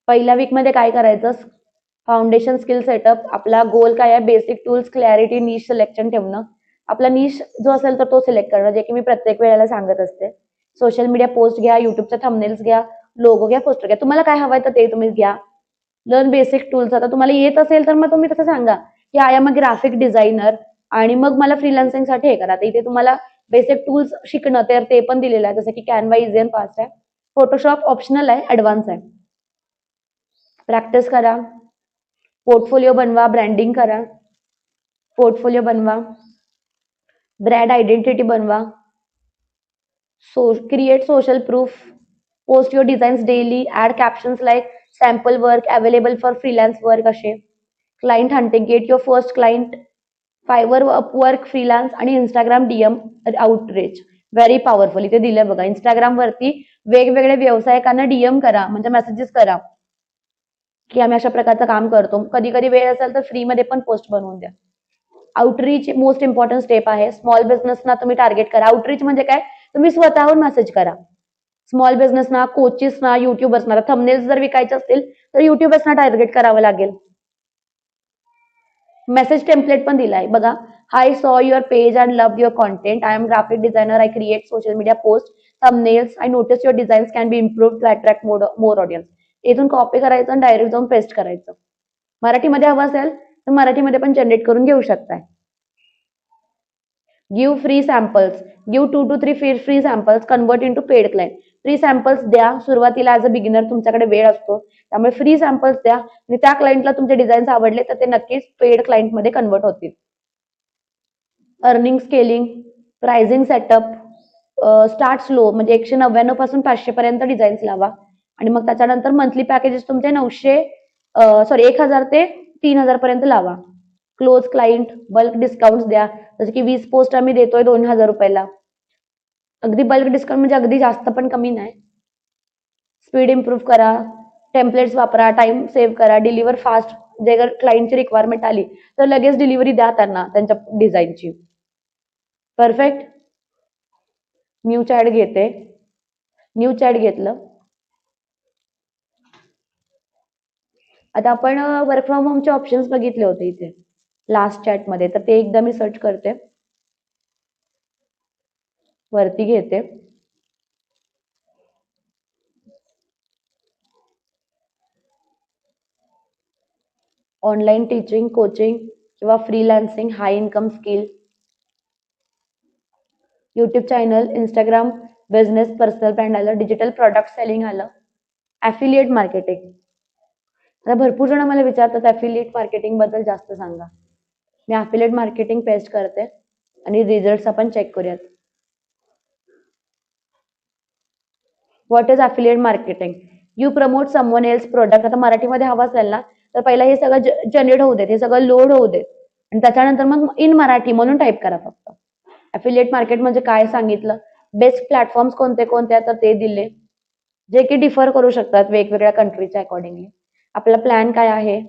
पहिल्या वीक मध्ये काय करायचं? Foundation skill setup. आपला गोल काय आहे? Basic tools, clarity, niche selection ठेवणं. आपला नीश जो असेल तर तो सिलेक्ट करणं, जे की मी प्रत्येक वेळेला सांगत असते. सोशल मीडिया पोस्ट घ्या, युट्यूबचे थंबनेल्स घ्या, लोगो घ्या, पोस्टर घ्या, तुम्हाला काय हवंय तर ते तुम्ही घ्या. Learn basic tools. आता तुम्हाला येत असेल तर मग तुम्ही तसं सांगा की I am a graphic designer आणि मग मला फ्रीलान्सिंग साठी हे करा. तर इथे तुम्हाला बेसिक टूल्स शिकणं तर ते पण दिलेलं आहे, जसं की कॅनवा इझी अँड फास्ट आहे, फोटोशॉप ऑप्शनल आहे, ऍडव्हान्स आहे. प्रॅक्टिस करा, पोर्टफोलिओ बनवा, ब्रँडिंग करा, पोर्टफोलिओ बनवा, ब्रँड आयडेंटिटी बनवा, create social proof, post your designs daily, add captions like sample work available for freelance work असे. Client hunting, get your first client, Fiverr, Upwork, freelance आणि Instagram DM outreach. Very powerful. इथे दिलं बघा, Instagram वरती वेगवेगळ्या व्यवसायिकांना DM करा, म्हणजे मेसेजेस करा की आम्ही अशा प्रकारचं काम करतो. कधी कधी वेळ असेल तर फ्री मध्ये पण पोस्ट बनवून द्या. आउटरीच मोस्ट इम्पॉर्टंट स्टेप आहे. स्मॉल बिझनेसना तुम्ही टार्गेट करा. आउटरीच म्हणजे काय? तुम्ही स्वतःहून मेसेज करा. स्मॉल बिझनेसना, कोचेसना, युट्यूबर्सना. थंबनेल्स जर विकायचे असतील तर युट्यूबर्सना टार्गेट करावं लागेल. मेसेज टेम्पलेट पण दिलाय बघा. I saw your page and love your content. I am graphic designer. I create social media post, thumbnails. I notice your designs can be improved to attract more audience. इथून copy करायचं आणि direct जाऊन paste करायचं. मराठीमध्ये हवं असेल तर मराठीमध्ये पण जनरेट करून घेऊ शकताय. Give free samples. Give 2 to 3 free samples, convert into paid client. Free samples द्या. सुरुवातीला ऍज अ बिगिनर तुमच्याकडे वेळ असतो, त्यामुळे फ्री सॅम्पल्स द्या आणि त्या क्लायंटला तुमचे डिझाईन्स आवडले तर ते नक्कीच पेड क्लायंट मध्ये कन्वर्ट होतील. Earning scaling, pricing setup, start slow, म्हणजे 199 पासून 500 पर्यंत डिझाईन्स लावा आणि मग त्याच्यानंतर मंथली पॅकेजेस तुमचे 1000 ते 3000 पर्यंत लावा. क्लोज क्लायंट, बल्क डिस्काउंट द्या, जसं की 20 पोस्ट आम्ही देतोय 2000 रुपयाला. अगदी बल्क डिस्काउंट म्हणजे अगदी जास्त पण कमी नाही. स्पीड इम्प्रूव्ह करा, टेम्पलेट्स वापरा, टाइम सेव्ह करा, डिलिव्हर फास्ट. जर क्लायंटची रिक्वायरमेंट आली तर लगेच डिलिव्हरी द्या त्यांना त्यांच्या डिझाईनची. परफेक्ट. न्यू चॅट घेते. न्यू चॅट घेतलं. आता आपण वर्क फ्रॉम होमचे ऑप्शन्स बघितले होते इथे लास्ट चॅट मध्ये, तर ते एकदा मी सर्च करते. वरती घेते. ऑनलाईन टीचिंग, कोचिंग किंवा freelancing, high income skill, YouTube channel, Instagram business, personal brand आलं, डिजिटल प्रॉडक्ट सेलिंग आलं, ऍफिलिएट मार्केटिंग. आता भरपूर जण मला विचारतात ऍफिलिएट मार्केटिंग बद्दल जास्त सांगा. मी ऍफिलिएट मार्केटिंग पेस्ट करते आणि रिझल्ट आपण चेक करूयात. What is affiliate marketing? You promote someone else product. आता मराठीमध्ये हवं असेल ना तर पहिला हे सगळं जनरेट होऊ देत, हे सगळं लोड होऊ देत आणि त्याच्यानंतर मग इन मराठी म्हणून टाईप करा फक्त. ऍफिलिएट मार्केट म्हणजे काय सांगितलं, बेस्ट प्लॅटफॉर्म्स कोणते कोणते आहेत तर ते दिले, जे की डिफर करू शकतात वेगवेगळ्या कंट्रीच्या अकॉर्डिंगली. आपला प्लॅन काय आहे,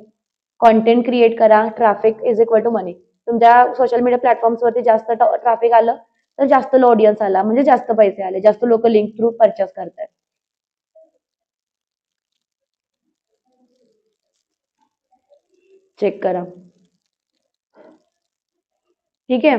कॉन्टेंट क्रिएट करा, ट्रॅफिक इज इक्वल टू मनी. तुमच्या सोशल मीडिया प्लॅटफॉर्म्सवरती जास्त ट्रॅफिक आलं तर जास्त ऑडियन्स आला म्हणजे जास्त पैसे आले, जास्त लोक लिंक थ्रू परचेस करतात. चेक करा. ठीक आहे.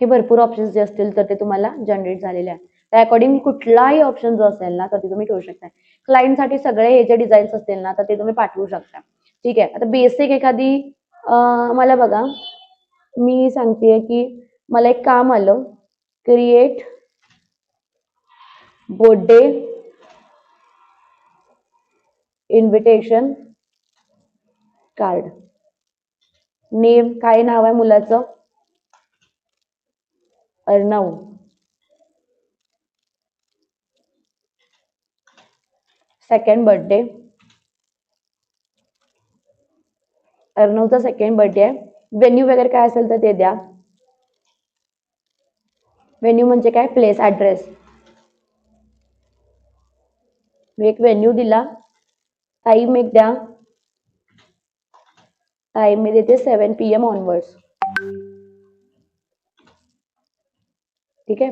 हे भरपूर ऑप्शन्स जे असतील तर ते तुम्हाला जनरेट झालेले आहे. त्या अकॉर्डिंग कुठलाही ऑप्शन जो असेल ना तर ते तुम्ही ठेवू शकता. क्लायंटसाठी सगळे हे जे डिझाईन्स असतील ना तर ते तुम्ही पाठवू शकता. ठीक आहे. आता बेसिक एखादी मला बघा, मी सांगतेय की मला एक काम आलं, create birthday invitation card. Name काय नाव आहे मुलाचं, अर्णव. सेकंड बर्थडे, अर्णवचा सेकंड बर्थडे आहे. व्हेन्यू वगैरे काय असेल तर ते द्या. व्हेन्यू म्हणजे काय, प्लेस, ऍड्रेस. मी एक व्हेन्यू दिला. टाइम एक द्या, टाइम मी देते 7 PM ऑनवर्ड्स. ठीक आहे.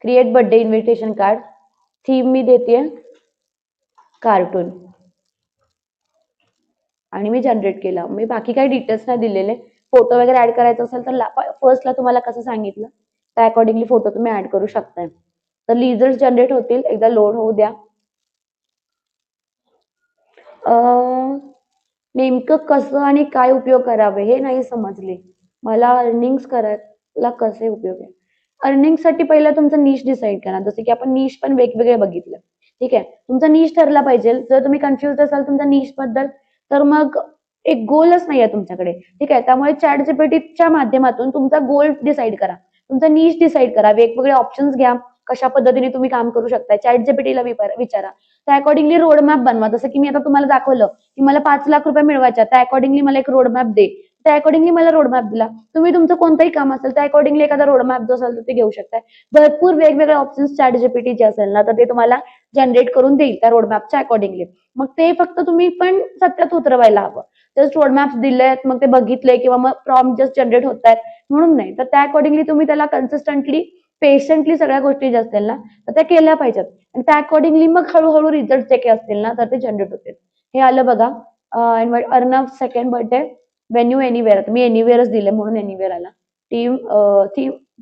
Create birthday invitation card. Theme मी देते कार्टून आणि मी जनरेट केला. मी बाकी काही डिटेल्स नाही दिलेले. फोटो वगैरे ऍड करायचा असेल तर फर्स्टला तुम्हाला कसं सांगितलं त्या अकॉर्डिंगली फोटो तुम्ही ऍड करू शकताय. तर रिझल्ट जनरेट होतील, एकदा लोड होऊ द्या. नेमकं कसं आणि काय उपयोग करावे हे नाही समजले मला. अर्निंग्स करायला कसे उपयोग आहे, अर्निंगसाठी पहिला तुमचं निश डिसाईड करा. जसं की आपण निश पण वेगवेगळे बघितलं. ठीक आहे. तुमचा निश ठरला पाहिजे. जर तुम्ही कन्फ्युज असाल तुमच्या निश बद्दल तर मग एक गोलच नाही आहे तुमच्याकडे. ठीक आहे. त्यामुळे चॅट जीपीटीच्या माध्यमातून तुमचा गोल डिसाईड करा, तुमचा निश डिसाईड करा, वेगवेगळे ऑप्शन्स घ्या, कशा पद्धतीने तुम्ही काम करू शकता. चॅट जीपीटीला विचारा, त्या अकॉर्डिंगली रोड मॅप बनवा. जसं की मी आता तुम्हाला दाखवलं की मला 5 लाख रुपये मिळवायचे, त्या अकॉर्डिंगली मला एक रोड मॅप दे. त्या अकॉर्डिंगली मला रोड मॅप दिला. तुम्ही तुमचं कोणतंही काम असेल त्या अकॉर्डिंगली एखादा रोड मॅप जो असेल तर ते घेऊ शकताय. भरपूर वेगवेगळे ऑप्शन्स चॅट जीपीटी जे असेल ना तर ते तुम्हाला जनरेट करून देईल त्या रोड मॅपच्या अकॉर्डिंगली. मग ते फक्त तुम्ही पण सत्यात उतरवायला हवं. जस्ट रोड मॅप्स दिलेत मग ते बघितले किंवा मग प्रॉम्प्ट जस्ट जनरेट होत आहेत म्हणून नाही. तर त्या अकॉर्डिंगली तुम्ही त्याला कन्सिस्टंटली पेशंटली सगळ्या गोष्टी ज्या असतील ना तर त्या केल्या पाहिजेत आणि त्या अकॉर्डिंगली मग हळूहळू रिझल्ट जे काही असतील ना तर ते जनरेट होतील. हे आलं बघा. Arnav second birthday, venue anywhere. मी एनिवेअरच दिले म्हणून एनिवेअर आला. Team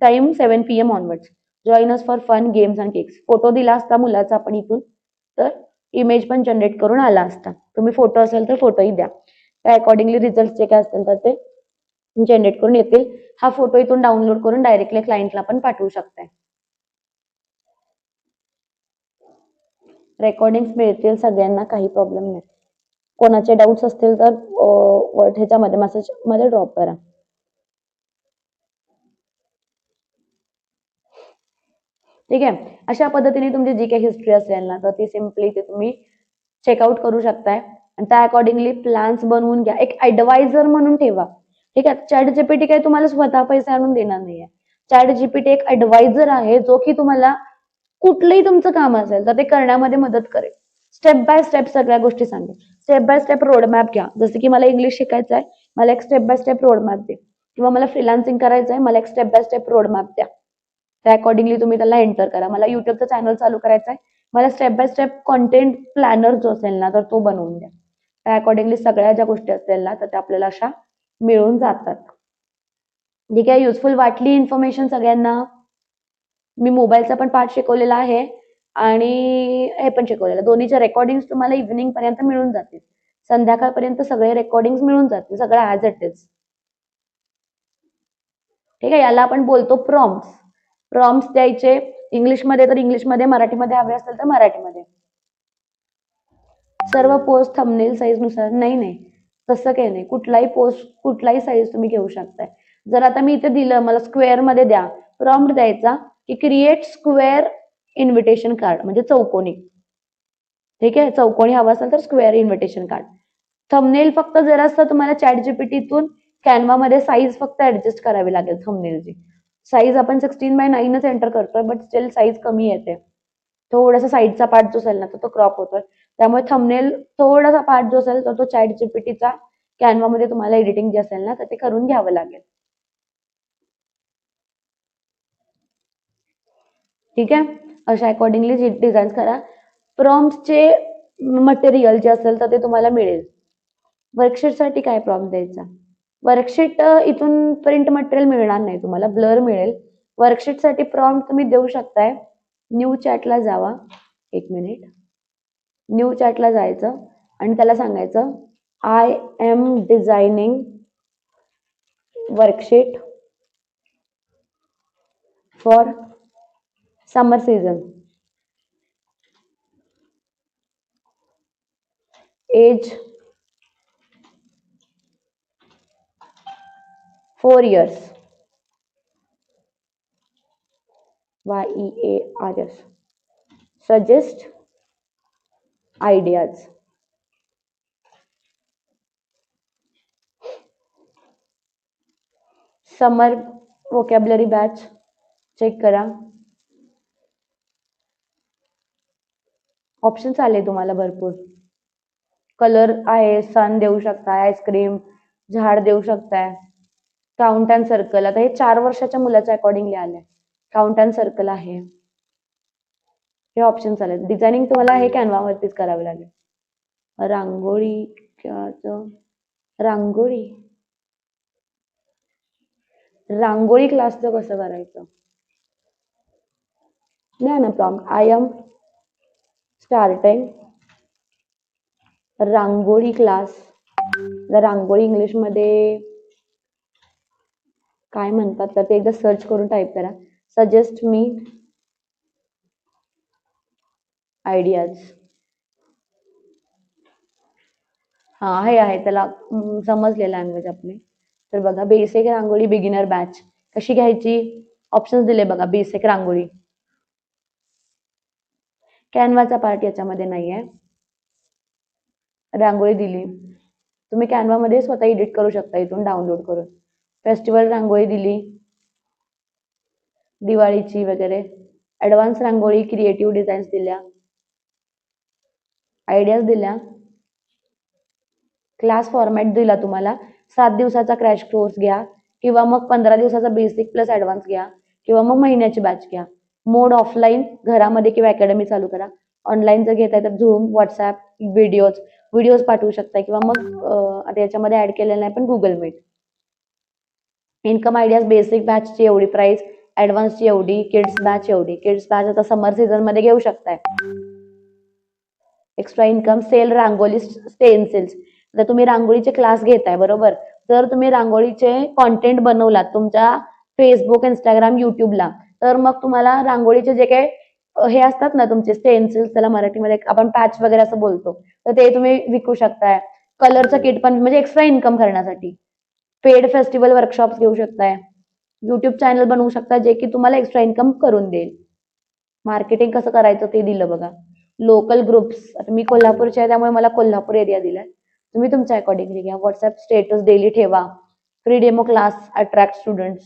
time 7 PM onwards. Join us for fun games and cakes. Photo दिला असता मुलाचा आपण इथून तर इमेज पण जनरेट करून आला असता. तुम्ही फोटो असेल तर फोटोही द्या. त्या अकॉर्डिंगली रिझल्ट जे काय असतील तर ते जनरेट करून येतील. हा फोटो इथून डाउनलोड करून डायरेक्टली क्लायंटला पण पाठवू शकताय. रेकॉर्डिंग मिळतील सगळ्यांना, काही प्रॉब्लेम नाही. कोणाचे डाऊट्स असतील तर ह्याच्यामध्ये मेसेज मध्ये ड्रॉप करा. ठीक आहे. अशा पद्धतीने तुमची जी काही हिस्ट्री असेल ना तर ती सिम्पली ते तुम्ही चेकआउट करू शकताय आणि त्या अकॉर्डिंगली प्लॅन्स बनवून घ्या. एक ऍडवायझर म्हणून ठेवा. ठीक आहे. चॅट जीपीटी काही तुम्हाला स्वतः पैसे आणून देणार नाहीये. चॅट जीपीटी एक ऍडवायझर आहे जो की तुम्हाला कुठलंही तुमचं काम असेल तर ते करण्यामध्ये मदत करेल. स्टेप बाय स्टेप सगळ्या गोष्टी सांगेल. स्टेप बाय स्टेप रोडमॅप घ्या. जसं की मला इंग्लिश शिकायचं आहे, मला एक स्टेप बाय स्टेप रोडमॅप दे. किंवा मला फ्रीलान्सिंग करायचं आहे, मला एक स्टेप बाय स्टेप रोडमॅप द्या. त्या अकॉर्डिंगली तुम्ही त्याला एंटर करा. मला युट्यूबचं चॅनल चालू करायचं आहे, मला step by step content planner जो असेल ना तर तो बनवून द्या. त्या अकॉर्डिंगली सगळ्या ज्या गोष्टी असतील ना तर त्या आपल्याला अशा मिळून जातात. ठीक आहे. युजफुल वाटली इन्फॉर्मेशन सगळ्यांना. मी मोबाईलचा पण पार्ट शिकवलेला आहे आणि हे पण शिकवलेलं. दोन्हीच्या रेकॉर्डिंग तुम्हाला इव्हिनिंग पर्यंत मिळून जातील. संध्याकाळपर्यंत सगळे रेकॉर्डिंग मिळून जातील, सगळं ऍज इट इज. ठीक आहे. याला आपण बोलतो प्रॉम्प्ट्स. प्रॉम्प्ट्स द्यायचे इंग्लिशमध्ये तर इंग्लिशमध्ये, मराठीमध्ये हवे असेल तर मराठीमध्ये. सर्व पोस्ट थंबनेल साईज नुसार नाही, तसं काही नाही. कुठलाही पोस्ट कुठलाही साईज तुम्ही घेऊ शकताय. जर आता मी इथे दिलं मला स्क्वेअर मध्ये द्या, प्रॉम्प्ट द्यायचा की क्रिएट स्क्वेअर इन्व्हिटेशन कार्ड म्हणजे चौकोनी. ठीक आहे. चौकोनी हवा असेल तर स्क्वेअर इन्व्हिटेशन कार्ड. थंबनेल फक्त जरासं तुम्हाला चॅट जीपीटीतून कॅनव्हामध्ये साईज फक्त ऍडजस्ट करावी लागेल. थंबनेलची साईज आपण 16:9च एंटर करतोय, बट स्टील साईज कमी येते. थोडासा साईडचा पार्ट जो असेल ना तो क्रॉप होतोय. त्यामुळे थंबनेल थोडासा पार्ट जो असेल तो चॅट जीपीटीचा कॅनव्हामध्ये तुम्हाला एडिटिंग जे असेल ना तर ते करून घ्यावं लागेल. ठीक आहे. अशा अकॉर्डिंगली डिझाईन करा. प्रॉम्प्टचे मटेरियल जे असेल तर ते तुम्हाला मिळेल. वर्कशीटसाठी काय प्रॉम्प्ट द्यायचा? वर्कशीट इथून प्रिंट मटेरियल मिळणार नाही तुम्हाला, ब्लर मिळेल. वर्कशीटसाठी प्रॉम्प्ट तुम्ही देऊ शकताय. न्यू चॅटला जावा. 1 मिनिट. न्यू चॅटला जायचं आणि त्याला सांगायचं I am designing worksheet for summer season. Age 4 years. YEARS. Suggest ideas. Summer vocabulary batch check करा. ऑप्शन्स आले तुम्हाला भरपूर. कलर आहे, सन देऊ शकताय, आईस्क्रीम, झाड देऊ शकताय, काउंट अँड सर्कल. आता हे 4 वर्षाच्या मुलाच्या अकॉर्डिंगली आलंय. काउंट अँड सर्कल आहे. हे ऑप्शन्स आले. डिझायनिंग तुम्हाला हे कॅनव्हावरतीच करावे लागेल. रांगोळी रांगोळी रांगोळी क्लासचं कसं करायचं? नाही ना prompt. I am starting rangoli class. Rangoli इंग्लिशमध्ये काय म्हणतात तर ते एकदा सर्च करून टाईप करा. Suggest me ideas. हा हे आहे, त्याला समजले लँग्वेज आपली. तर बघा, बेसिक रांगोळी बिगिनर बॅच कशी घ्यायची? ऑप्शन्स दिले बघा. बेसिक रांगोळी. कॅनव्हाचा पार्ट याच्यामध्ये नाहीये. रांगोळी दिली. तुम्ही कॅनव्हामध्ये स्वतः एडिट करू शकता इथून डाउनलोड करून. फेस्टिवल रांगोळी दिली, दिवाळीची वगैरे. ऍडव्हान्स रांगोळी, क्रिएटिव्ह डिझाईन्स दिल्या, आयडियाज दिल्या. क्लास फॉर्मॅट दिला तुम्हाला. 7 दिवसाचा क्रॅश कोर्स घ्या किंवा मग 15 दिवसाचा बेसिक प्लस ऍडव्हान्स घ्या किंवा मग महिन्याची बॅच घ्या. मोड ऑफलाईन घरामध्ये किंवा अकॅडमी चालू करा. ऑनलाईन जर घेताय तर झूम, व्हॉट्सअप, व्हिडिओज पाठवू शकताय किंवा मग आता याच्यामध्ये ऍड केलेलं नाही पण Google Meet. Income ideas basic बॅचची एवढी प्राइस, ऍडव्हान्सची एवढी, किड्स बॅच एवढी. किड्स बॅच आता समर सीझन मध्ये घेऊ शकताय. Extra income sell rangoli stencils. जर तुम्ही रांगोळीचे क्लास घेताय बरोबर, जर तुम्ही रांगोळीचे कॉन्टेंट बनवलात तुमच्या फेसबुक, इंस्टाग्राम, युट्यूबला, तर मग तुम्हाला रांगोळीचे जे काही हे असतात ना तुमचे स्टेन्सिल्स, त्याला मराठीमध्ये आपण पॅच वगैरे असं बोलतो, तर ते तुम्ही विकू शकताय. कलरचं किट पण, म्हणजे एक्स्ट्रा इन्कम करण्यासाठी. पेड फेस्टिवल वर्कशॉप्स घेऊ शकताय. युट्यूब चॅनल बनवू शकता जे की तुम्हाला एक्स्ट्रा इन्कम करून देईल. मार्केटिंग कसं करायचं ते दिलं बघा. Local groups. आता मी कोल्हापूरचे आहे त्यामुळे मला कोल्हापूर एरिया दिलाय. तुम्ही तुमच्या अकॉर्डिंगली घ्या. व्हॉट्सअप स्टेटस डेली ठेवा. Free demo class attract students.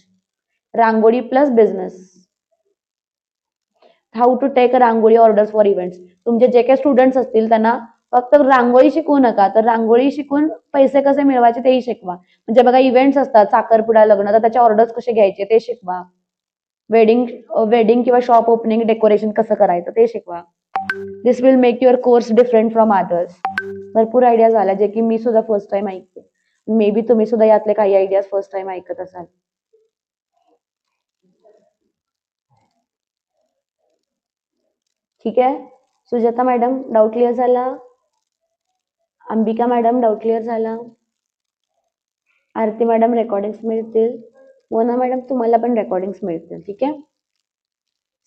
Rangoli plus business. How to take rangoli orders for events. तुमचे जे काही स्टुडंट्स असतील त्यांना फक्त रांगोळी शिकवू नका, तर रांगोळी शिकून पैसे कसे मिळवायचे तेही शिकवा. म्हणजे बघा इव्हेंट्स असतात, साखरपुडा, लग्न, तर त्याचे ऑर्डर्स कसे घ्यायचे ते शिकवा. वेडिंग किंवा शॉप ओपनिंग डेकोरेशन कसं करायचं ते शिकवा. This will make your course different from others. भरपूर आयडियाज आल्या जे की मी सुद्धा फर्स्ट टाइम ऐकते. मे बी तुम्ही सुद्धा यातले काही आयडियाज फर्स्ट टाइम ऐकत असाल. ठीक आहे. सुजाता मॅडम डाऊट क्लिअर झाला? अंबिका मॅडम डाऊट क्लिअर झाला? आरती मॅडम रेकॉर्डिंग्स मिळतील. मोना मॅडम तुम्हाला पण रेकॉर्डिंग्स मिळतील. ठीक आहे,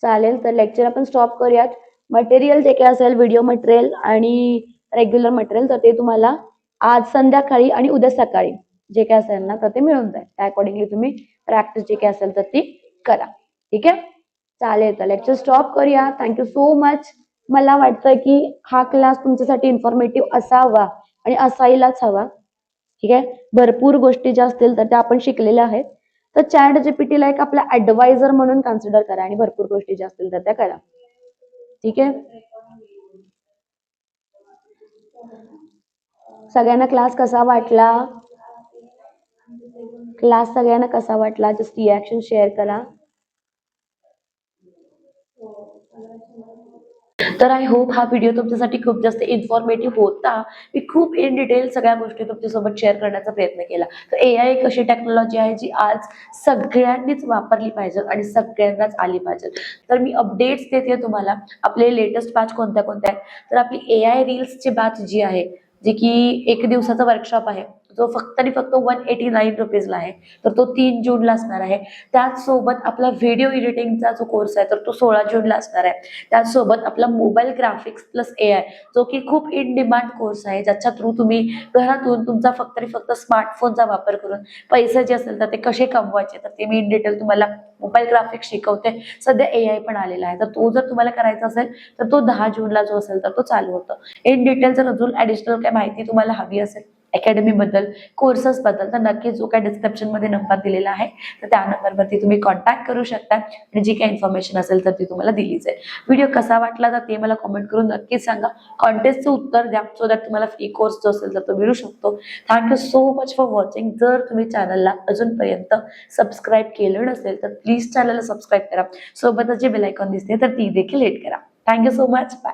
चालेल. तर लेक्चर आपण स्टॉप करूयात. मटेरियल जे काय असेल, व्हिडिओ मटेरियल आणि रेग्युलर मटेरियल, तर ते तुम्हाला आज संध्याकाळी आणि उद्या सकाळी जे काय असेल ना तर ते मिळून जाईल. त्या अकॉर्डिंगली तुम्ही प्रॅक्टिस जे काय असेल तर ती करा. ठीक आहे, चालेल. तर लेक्चर स्टॉप करूया. Thank you so much. मला वाटतं की हा क्लास तुमच्यासाठी इन्फॉर्मेटिव्ह असावा आणि असायलाच हवा. ठीक आहे, भरपूर गोष्टी ज्या असतील तर त्या आपण शिकलेल्या आहेत. तर चॅट जीपीटीला एक आपला ऍडवायझर म्हणून कन्सिडर करा आणि भरपूर गोष्टी ज्या असतील तर त्या करा. ठीक आहे, सगळ्यांना क्लास कसा वाटला? क्लास सगळ्यांना कसा वाटला? जस्ट रिॲक्शन शेअर करा. तर आय होप हा व्हिडिओ तुमच्यासाठी खूप जास्त इन्फॉर्मेटिव्ह होता. मी खूप इन डिटेल सगळ्या गोष्टी तुमच्यासोबत शेअर करण्याचा प्रयत्न केला. तर एआय एक अशी टेक्नॉलॉजी आहे जी आज सगळ्यांनीच वापरली पाहिजे आणि सगळ्यांनाच आली पाहिजे. तर मी अपडेट्स देते तुम्हाला. आपले लेटेस्ट बॅच कोणत्या कोणत्या आहेत, तर आपली एआय रील्सची बॅच जी आहे, जी की 1 दिवसाचा वर्कशॉप आहे, जो फक्त आणि फक्त 189 रुपीजला आहे. तर तो 3 जूनला असणार आहे. त्याचसोबत आपला व्हिडिओ एडिटिंगचा जो कोर्स आहे तर तो 16 जूनला असणार आहे. त्याचसोबत आपला मोबाईल ग्राफिक्स प्लस एआय, जो की खूप इन डिमांड कोर्स आहे, ज्याच्या थ्रू तुम्ही घरातून तुमचा फक्त आणि फक्त स्मार्टफोनचा वापर करून पैसे जे असेल तर ते कसे कमवायचे, तर ते मी इन डिटेल तुम्हाला मोबाईल ग्राफिक्स शिकवते. सध्या एआय पण आलेला आहे, तर तो जर तुम्हाला करायचा असेल तर तो 10 जूनला जो असेल तर तो चालू होतो. इन डिटेल जर अजून ऍडिशनल काय माहिती तुम्हाला हवी असेल अकॅडमी बद्दल, कोर्सेस बद्दल, तर नक्की जो काय डिस्क्रिप्शन मध्ये नंबर दिलेला आहे तर त्या नंबरवरती तुम्ही कॉन्टॅक्ट करू शकता आणि जी काही इन्फॉर्मेशन असेल तर ती तुम्हाला दिली जाईल. व्हिडिओ कसा वाटला तर ते मला कॉमेंट करून नक्कीच सांगा. कॉन्टेस्टचं उत्तर द्या सो दॅट तुम्हाला फ्री कोर्स जो असेल तर तो मिळू शकतो. Thank you so much for watching. जर तुम्ही चॅनलला अजूनपर्यंत सबस्क्राईब केलं नसेल तर प्लीज चॅनलला सबस्क्राईब करा. सोबतच जे बेल आयकॉन दिसते तर ती देखील हिट करा. Thank you so much. बाय.